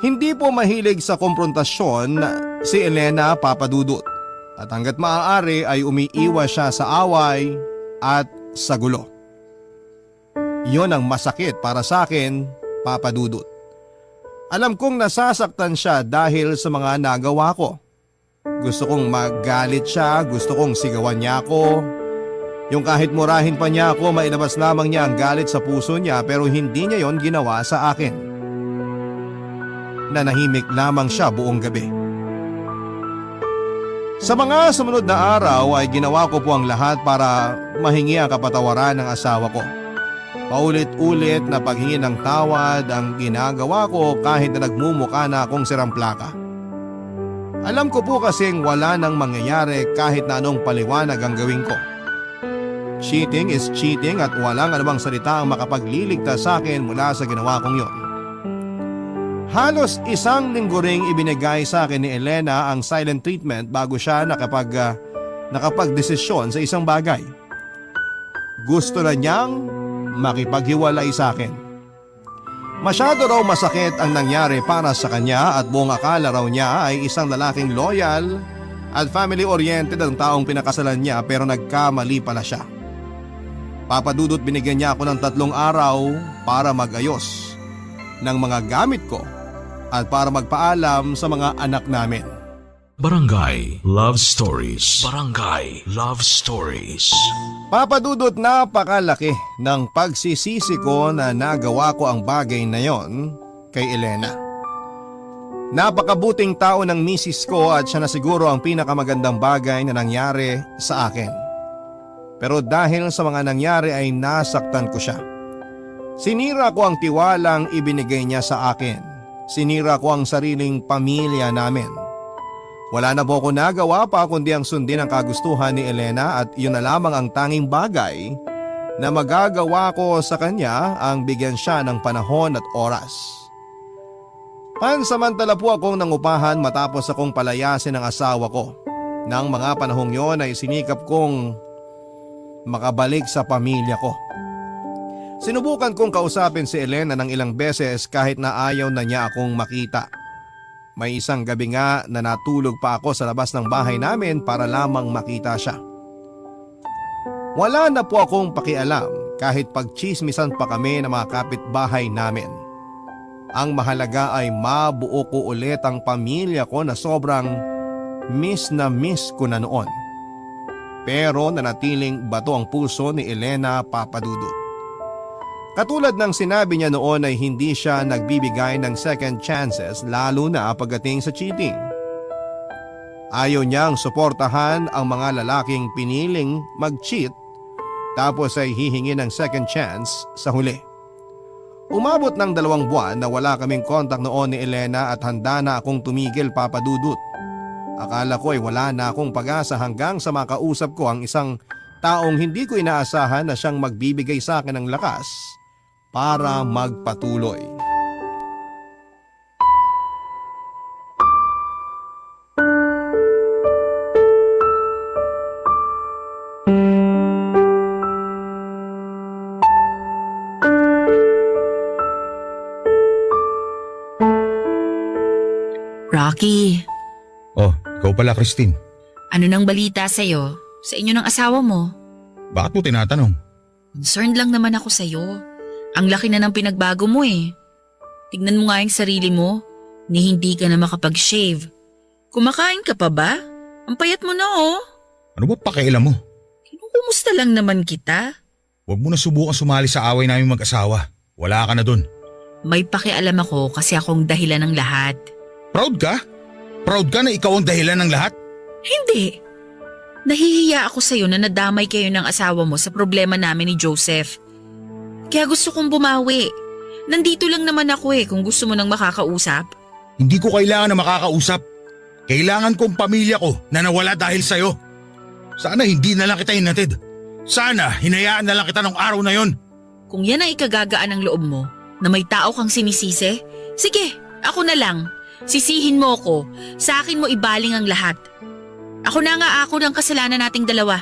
Hindi po mahilig sa komprontasyon si Elena, papadudot, at hanggat maaari ay umiiwas siya sa away at sa gulo. Iyon ang masakit para sa akin, papadudot. Alam kong nasasaktan siya dahil sa mga nagawa ko. Gusto kong magalit siya, gusto kong sigawan niya ako. Yung kahit murahin pa niya ako, mailabas lamang niya ang galit sa puso niya pero hindi niya yon ginawa sa akin. Nanahimik lamang siya buong gabi. Sa mga sumunod na araw ay ginawa ko po ang lahat para mahingi ang kapatawaran ng asawa ko. Paulit-ulit na paghingi ng tawad ang ginagawa ko kahit na nagmumukha na akong siramplaka. Alam ko po kasing wala nang mangyayari kahit na anong paliwanag ang gawin ko. Cheating is cheating at walang anumang salita ang makapagliligtas sa akin mula sa ginawa kong yon. Halos isang linggo ring ibinigay sa akin ni Elena ang silent treatment bago siya nakapagdesisyon sa isang bagay. Gusto na niyang makipaghiwalay sa akin. Masyado raw masakit ang nangyari para sa kanya at buong akala raw niya ay isang lalaking loyal at family-oriented ang taong pinakasalan niya pero nagkamali pala siya. Papadudot, binigyan niya ako ng 3 araw para magayos ng mga gamit ko at para magpaalam sa mga anak namin. Barangay Love Stories. Barangay Love Stories. Papadudot, napakalaki ng pagsisisi ko na nagawa ko ang bagay na yon kay Elena. Napakabuting tao ng misis ko at siya na siguro ang pinakamagandang bagay na nangyari sa akin. Pero dahil sa mga nangyari ay nasaktan ko siya. Sinira ko ang tiwalang ibinigay niya sa akin. Sinira ko ang sariling pamilya namin. Wala na po ako nagawa pa kundi ang sundin ang kagustuhan ni Elena at yun na lamang ang tanging bagay na magagawa ko sa kanya ang bigyan siya ng panahon at oras. Pansamantala po akong nangupahan matapos akong palayasin ng asawa ko. Nang mga panahong yon ay sinikap kong makabalik sa pamilya ko. Sinubukan kong kausapin si Elena ng ilang beses kahit na ayaw na niya akong makita. May isang gabi nga na natulog pa ako sa labas ng bahay namin para lamang makita siya. Wala na po akong pakialam kahit pagchismisan pa kami ng mga kapitbahay namin. Ang mahalaga ay mabuo ko ulit ang pamilya ko na sobrang miss na miss ko na noon. Pero nanatiling bato ang puso ni Elena, papadudot. Katulad ng sinabi niya noon ay hindi siya nagbibigay ng second chances lalo na pagdating sa cheating. Ayaw niyang suportahan ang mga lalaking piniling mag-cheat tapos ay hihingi ng second chance sa huli. Umabot ng 2 buwan na wala kaming kontak noon ni Elena at handa na akong tumigil, papadudot. Akala ko ay wala na akong pag-asa hanggang sa makausap ko ang isang taong hindi ko inaasahan na siyang magbibigay sa akin ng lakas para magpatuloy. Rocky, Oh, ikaw pala, Christine. ano nang balita sa'yo? Sa inyo ng asawa mo? Bakit mo tinatanong? Concerned lang naman ako sa'yo. Ang laki na ng pinagbago mo eh. Tignan mo nga yung sarili mo, ni hindi ka na makapag-shave. Kumakain ka pa ba? Ang payat mo na oh. Ano ba pakialam mo? Kinukumusta lang naman kita. Huwag mo na subukan sumali sa away namin mag-asawa. Wala ka na dun. May pakialam ako kasi akong dahilan ng lahat. Proud ka? Proud ka na ikaw ang dahilan ng lahat? Hindi. Nahihiya ako sa'yo na nadamay kayo ng asawa mo sa problema namin ni Joseph. Kaya gusto kong bumawi. Nandito lang naman ako eh kung gusto mo nang makakausap. Hindi ko kailangan na makakausap. Kailangan kong pamilya ko na nawala dahil sa'yo. Sana hindi na lang kita hinatid. Sana hinayaan na lang kita nung araw na yon. Kung yan ang ikagagaan ng loob mo, na may tao kang sinisisi, sige, ako na lang. Sisihin mo ko, sa akin mo ibaling ang lahat. Ako na nga ako ng kasalanan nating dalawa.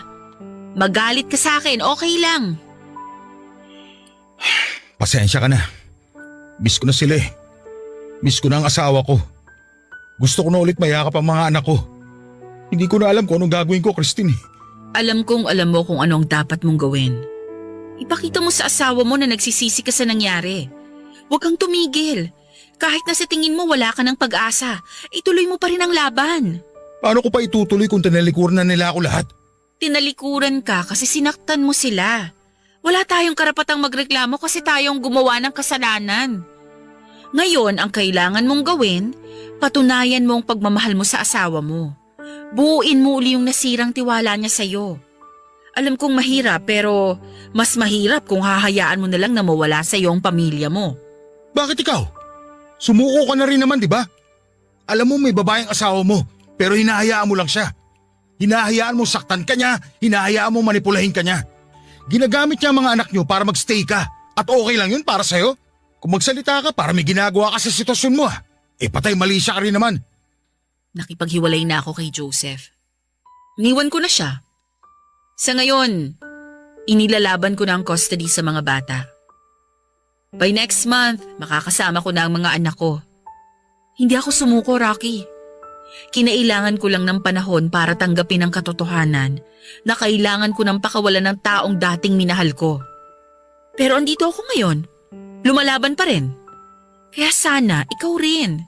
Magalit ka sa akin, okay lang. Pasensya ka na. Miss ko na sila eh. Miss ko na ang asawa ko. Gusto ko na ulit mayakap ang mga anak ko. Hindi ko na alam kung anong gagawin ko, Christine. Alam kong alam mo kung ano ang dapat mong gawin. Ipakita mo sa asawa mo na nagsisisi ka sa nangyari. Huwag kang tumigil. Kahit na sa tingin mo wala ka ng pag-asa, ituloy mo pa rin ang laban. Paano ko pa itutuloy kung tinalikuran na nila ako lahat? Tinalikuran ka kasi sinaktan mo sila. Wala tayong karapatang magreklamo kasi tayong gumawa ng kasalanan. Ngayon, ang kailangan mong gawin, patunayan mo ang pagmamahal mo sa asawa mo. Buuin mo uli yung nasirang tiwala niya sa'yo. Alam kong mahirap pero mas mahirap kung hahayaan mo na lang na mawala sa'yo ang pamilya mo. Bakit ikaw? Sumuko ka na rin naman, di ba? Alam mo may babaeng asawa mo pero hinahayaan mo lang siya. Hinahayaan mo saktan ka niya, hinahayaan mo manipulahin ka niya. Ginagamit niya ang mga anak niyo para magstay ka at okay lang yun para sa'yo. Kung magsalita ka para may ginagawa ka sa sitwasyon mo patay mali siya ka rin naman. Nakipaghiwalay na ako kay Joseph. Iniwan ko na siya. Sa ngayon, inilalaban ko na ang custody sa mga bata. By next month, makakasama ko na ang mga anak ko. Hindi ako sumuko, Rocky. Kinailangan ko lang ng panahon para tanggapin ang katotohanan na kailangan ko ng pakawalan ng taong dating minahal ko. Pero andito ako ngayon. Lumalaban pa rin. Kaya sana, ikaw rin.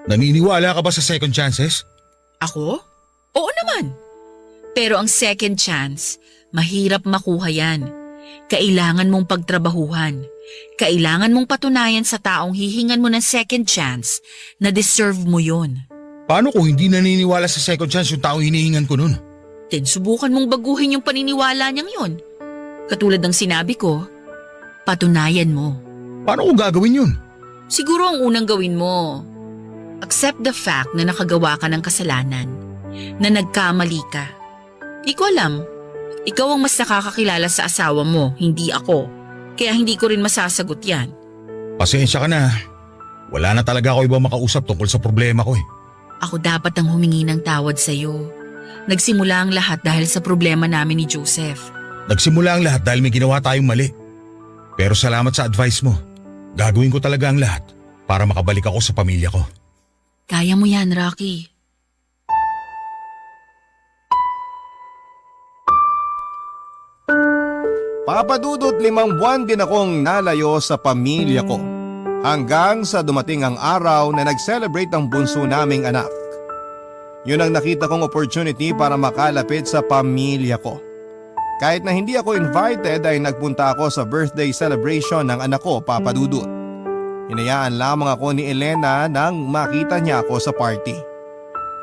Naniniwala ka ba sa second chances? Ako? Oo naman. Pero ang second chance, mahirap makuha yan. Kailangan mong pagtrabahuhan. Kailangan mong patunayan sa taong hihingan mo ng second chance na deserve mo yun. Paano kung hindi naniniwala sa second chance yung taong hinihingan ko nun? Then subukan mong baguhin yung paniniwala niyang yun. Katulad ng sinabi ko, patunayan mo. Paano ko gagawin yun? Siguro ang unang gawin mo, accept the fact na nakagawa ka ng kasalanan, na nagkamali ka. Di ko alam, ikaw ang mas nakakakilala sa asawa mo, hindi ako. Kaya hindi ko rin masasagot yan. Pasensya ka na. Wala na talaga ako ibang makausap tungkol sa problema ko Ako dapat ang humingi ng tawad sa'yo. Nagsimula ang lahat dahil sa problema namin ni Joseph. Nagsimula ang lahat dahil may ginawa tayong mali. Pero salamat sa advice mo. Gagawin ko talaga ang lahat para makabalik ako sa pamilya ko. Kaya mo yan, Rocky. Papadudot 5 buwan din akong nalayo sa pamilya ko. Hanggang sa dumating ang araw na nag-celebrate ang bunso naming anak. Yun ang nakita kong opportunity para makalapit sa pamilya ko. Kahit na hindi ako invited ay nagpunta ako sa birthday celebration ng anak ko, Papa Dudut. Hinayaan lamang ako ni Elena nang makita niya ako sa party.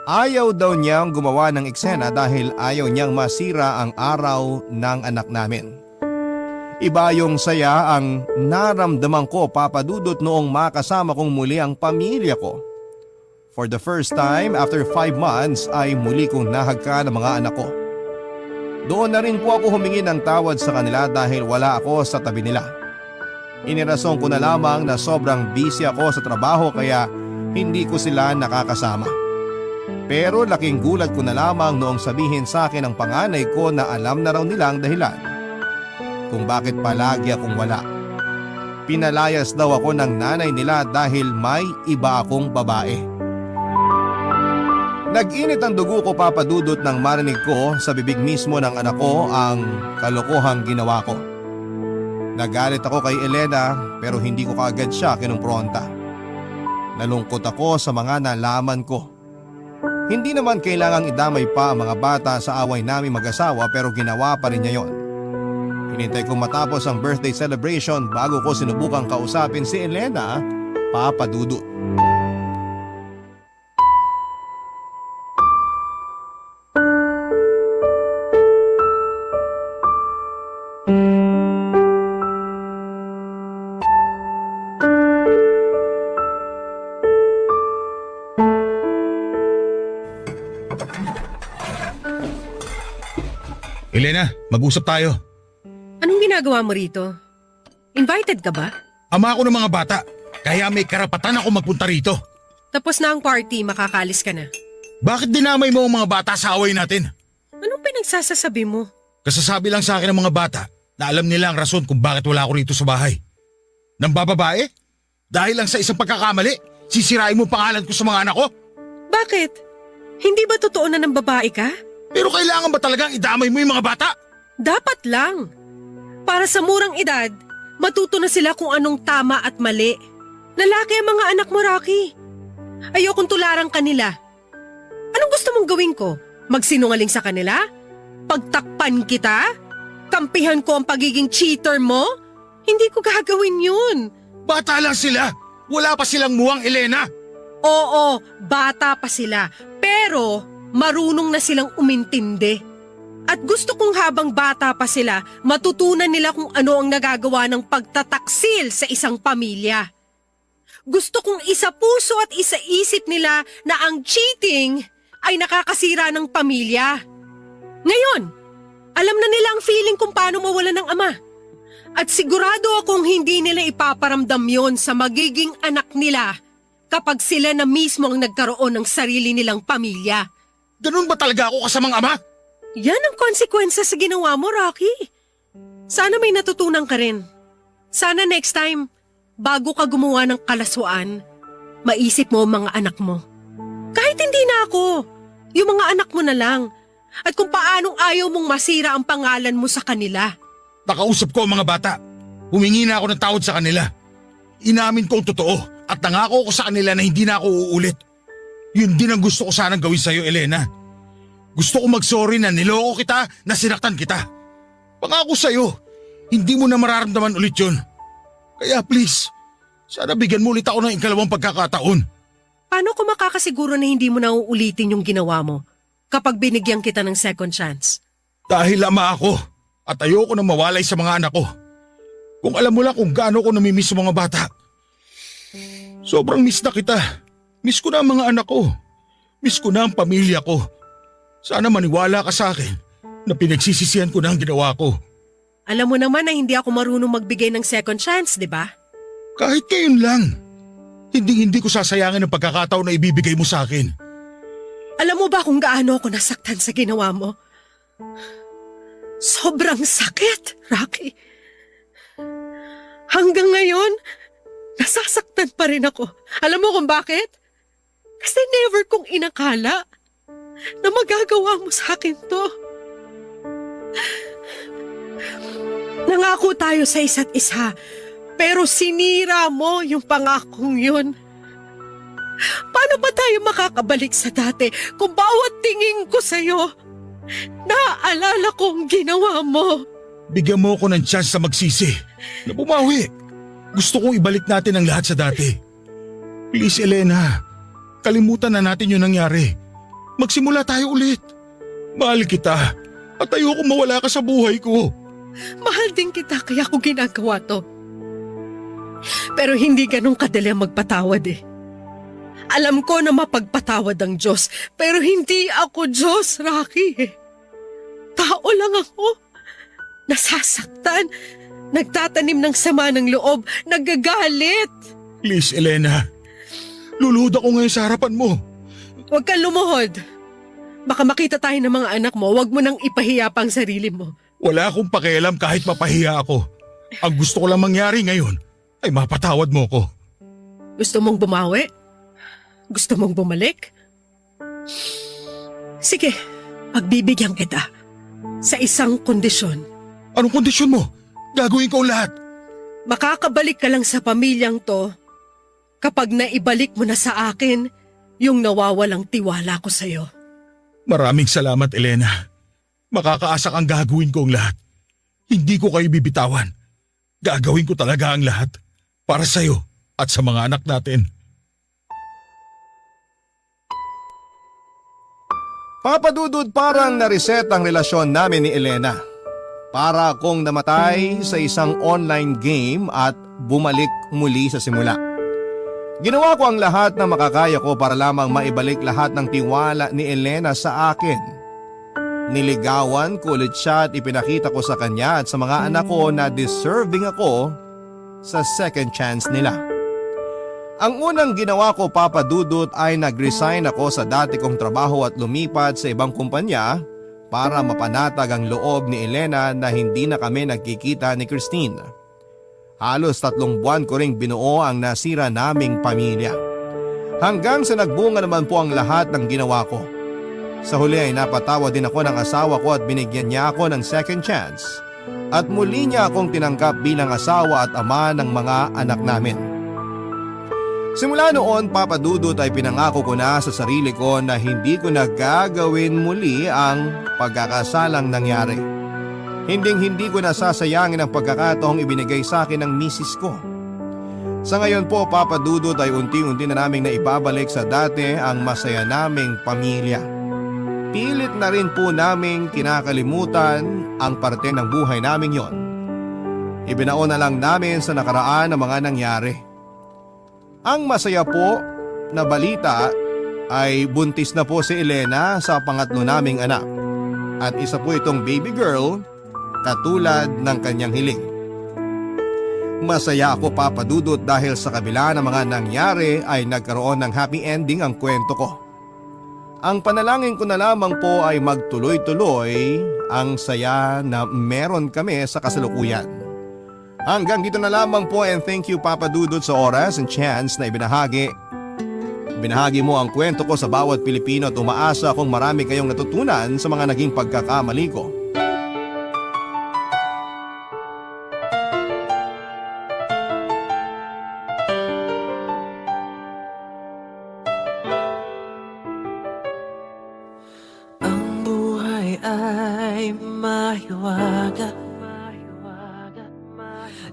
Ayaw daw niyang gumawa ng eksena dahil ayaw niyang masira ang araw ng anak namin. Iba yung saya ang naramdaman ko, Papa Dudut, noong makasama kong muli ang pamilya ko. For the first time after 5 months ay muli kong nahagka ng mga anak ko. Doon na rin po ako humingi ng tawad sa kanila dahil wala ako sa tabi nila. Inirason ko na lamang na sobrang busy ako sa trabaho kaya hindi ko sila nakakasama. Pero laking gulat ko na lamang noong sabihin sa akin ng panganay ko na alam na raw nila ang dahilan kung bakit palagi akong wala. Pinalayas daw ako ng nanay nila dahil may iba akong babae. Nag-init ang dugo ko, Papa Dudut, nang marinig ko sa bibig mismo ng anak ko ang kalokohang ginawa ko. Nagalit ako kay Elena pero hindi ko kaagad siya kinumpronta. Nalungkot ako sa mga nalaman ko. Hindi naman kailangang idamay pa ang mga bata sa away namin mag-asawa pero ginawa pa rin niya yon. Hinintay kong matapos ang birthday celebration bago ko sinubukang kausapin si Elena, Papa Dudut. Elena, mag-usap tayo. Anong ginagawa mo rito? Invited ka ba? Ama ako ng mga bata, kaya may karapatan ako magpunta rito. Tapos na ang party, makakalis ka na. Bakit dinamay mo ang mga bata sa away natin? Anong pinagsasasabi mo? Kasasabi lang sa akin ng mga bata na alam nila ang rason kung bakit wala ako rito sa bahay. Nang bababae? Dahil lang sa isang pagkakamali, sisirain mo ang pangalan ko sa mga anak ko? Bakit? Hindi ba totoo na ng babae ka? Pero kailangan ba talagang idamay mo yung mga bata? Dapat lang. Para sa murang edad, matuto na sila kung anong tama at mali. Lalaki ang mga anak mo, Rocky. Ayokong tularan kanila. Anong gusto mong gawin ko? Magsinungaling sa kanila? Pagtakpan kita? Kampihan ko ang pagiging cheater mo? Hindi ko gagawin yun. Bata lang sila. Wala pa silang muwang, Elena. Oo, bata pa sila. Pero marunong na silang umintindi. At gusto kong habang bata pa sila, matutunan nila kung ano ang nagagawa ng pagtataksil sa isang pamilya. Gusto kong isa puso at isa isip nila na ang cheating ay nakakasira ng pamilya. Ngayon, alam na nila ang feeling kung paano mawala ng ama. At sigurado akong hindi nila ipaparamdam yon sa magiging anak nila kapag sila na mismo ang nagkaroon ng sarili nilang pamilya. Ganun ba talaga ako kasamang ama? Yan ang konsekwensya sa ginawa mo, Rocky. Sana may natutunan ka rin. Sana next time, bago ka gumawa ng kalaswaan, maisip mo ang mga anak mo. Kahit hindi na ako, yung mga anak mo na lang. At kung paanong ayaw mong masira ang pangalan mo sa kanila. Nakausap ko ang mga bata. Humingi na ako ng tawad sa kanila. Inamin ko ang totoo at nangako ko sa kanila na hindi na ako uulit. Yun din ang gusto ko sanang gawin sa'yo, Elena. Gusto ko mag-sorry na niloko kita, na sinaktan kita. Pangako sa'yo, hindi mo na mararamdaman ulit yun. Kaya please, sana bigyan mo ulit ako ng ikalawang pagkakataon. Paano ko makakasiguro na hindi mo na uulitin yung ginawa mo kapag binigyan kita ng second chance? Dahil ama ako at ayoko na mawalay sa mga anak ko. Kung alam mo lang kung gaano ko namimiss sa mga bata. Sobrang miss na kita. Miss ko na ang mga anak ko. Miss ko na ang pamilya ko. Sana maniwala ka sa akin na pinagsisisihan ko na ang ginawa ko. Alam mo naman na hindi ako marunong magbigay ng second chance, di ba? Kahit ngayon lang. Hindi ko sasayangin ang pagkakataon na ibibigay mo sa akin. Alam mo ba kung gaano ako nasaktan sa ginawa mo? Sobrang sakit, Rocky. Hanggang ngayon, nasasaktan pa rin ako. Alam mo kung bakit? Kasi never kong inakala na magagawa mo sa akin to. Nangako tayo sa isa't isa, pero sinira mo yung pangakong yun. Paano ba tayo makakabalik sa dati kung bawat tingin ko sa'yo, naaalala kong ginawa mo? Bigyan mo ako ng chance na magsisi, na bumawi. Gusto kong ibalik natin ang lahat sa dati. Please, Elena, kalimutan na natin yung nangyari. Magsimula tayo ulit. Mahal kita at ayoko mawala ka sa buhay ko. Mahal din kita kaya ako ginagawa to. Pero hindi ganun kadali ang magpatawad eh. Alam ko na mapagpatawad ang Diyos, pero hindi ako Diyos, Rocky. Tao lang ako. Nasasaktan, nagtatanim ng sama ng loob, nagagalit. Please, Elena. Luluhod ako ngayon sa harapan mo. Huwag kang lumuhod. Baka makita tayo ng mga anak mo, huwag mo nang ipahiya pa ang sarili mo. Wala akong pakialam kahit mapahiya ako. Ang gusto ko lang mangyari ngayon ay mapatawad mo ko. Gusto mong bumawi? Gusto mong bumalik? Sige, pagbibigyan kita sa isang kondisyon. Anong kondisyon mo? Gagawin ko ang lahat. Makakabalik ka lang sa pamilyang to kapag naibalik mo na sa akin yung nawawalang tiwala ko sa'yo. Maraming salamat, Elena. Makakaasa kang gagawin ko ang lahat. Hindi ko kayo bibitawan. Gagawin ko talaga ang lahat para sa'yo at sa mga anak natin. Papadudod, parang nareset ang relasyon namin ni Elena. Para akong namatay sa isang online game at bumalik muli sa simula. Ginawa ko ang lahat na makakaya ko para lamang maibalik lahat ng tiwala ni Elena sa akin. Niligawan ko ulit siya at ipinakita ko sa kanya at sa mga anak ko na deserving ako sa second chance nila. Ang unang ginawa ko, Papa Dudut, ay nag-resign ako sa dati kong trabaho at lumipat sa ibang kumpanya para mapanatag ang loob ni Elena na hindi na kami nagkikita ni Christine. Halos 3 buwan ko ring binuo ang nasira naming pamilya. Hanggang sa nagbunga naman po ang lahat ng ginawa ko. Sa huli ay napatawa din ako ng asawa ko at binigyan niya ako ng second chance. At muli niya akong tinanggap bilang asawa at ama ng mga anak namin. Simula noon, Papa Dudut, ay pinangako ko na sa sarili ko na hindi ko na gagawin muli ang pagkakasalang nangyari. Hindi ko na sasayangin ang pagkakataong ibinigay sa akin ng misis ko. Sa ngayon po, Papa Dudut, ay unti-unti na naming naibabalik sa dati ang masaya naming pamilya. Pilit na rin po naming kinakalimutan ang parte ng buhay namin yon. Ibinaon na lang namin sa nakaraan ang mga nangyari. Ang masaya po na balita ay buntis na po si Elena sa pangatlo naming anak. At isa po itong baby girl katulad ng kanyang hiling. Masaya ako, Papa Dudut, dahil sa kabila ng mga nangyari ay nagkaroon ng happy ending ang kwento ko. Ang panalangin ko na lamang po ay magtuloy-tuloy ang saya na meron kami sa kasalukuyan. Hanggang dito na lamang po, and thank you, Papa Dudut, sa oras and chance na ibinahagi mo ang kwento ko sa bawat Pilipino at umaasa akong marami kayong natutunan sa mga naging pagkakamali ko. Ang buhay ay mahiwaga,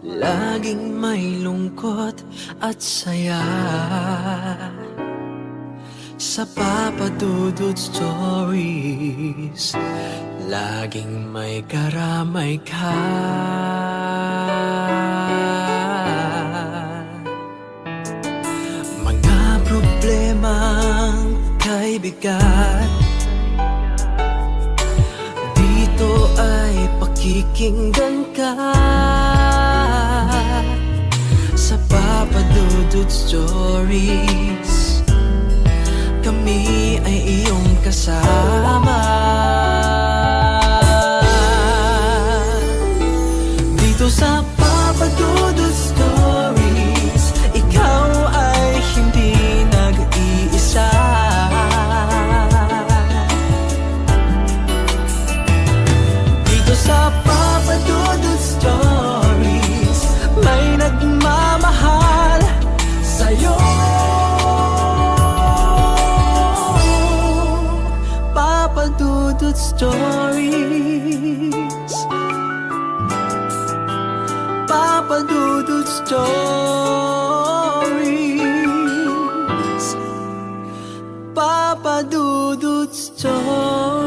laging may lungkot at saya. Sa Papa Dudut Stories, laging may karamay ka. Mga problemang kay bigat, dito ay pakikinggan ka. Sa Papa Dudut Stories, kami ay iyong kasama. Dito sa Papa Dudut Stories, ikaw ay hindi nag-iisa. Dito sa Papa Dudut Stories, may nagmamahal sa'yo. Papa Dudut Stories, Papa Dudut Stories, Papa Dudut Stories.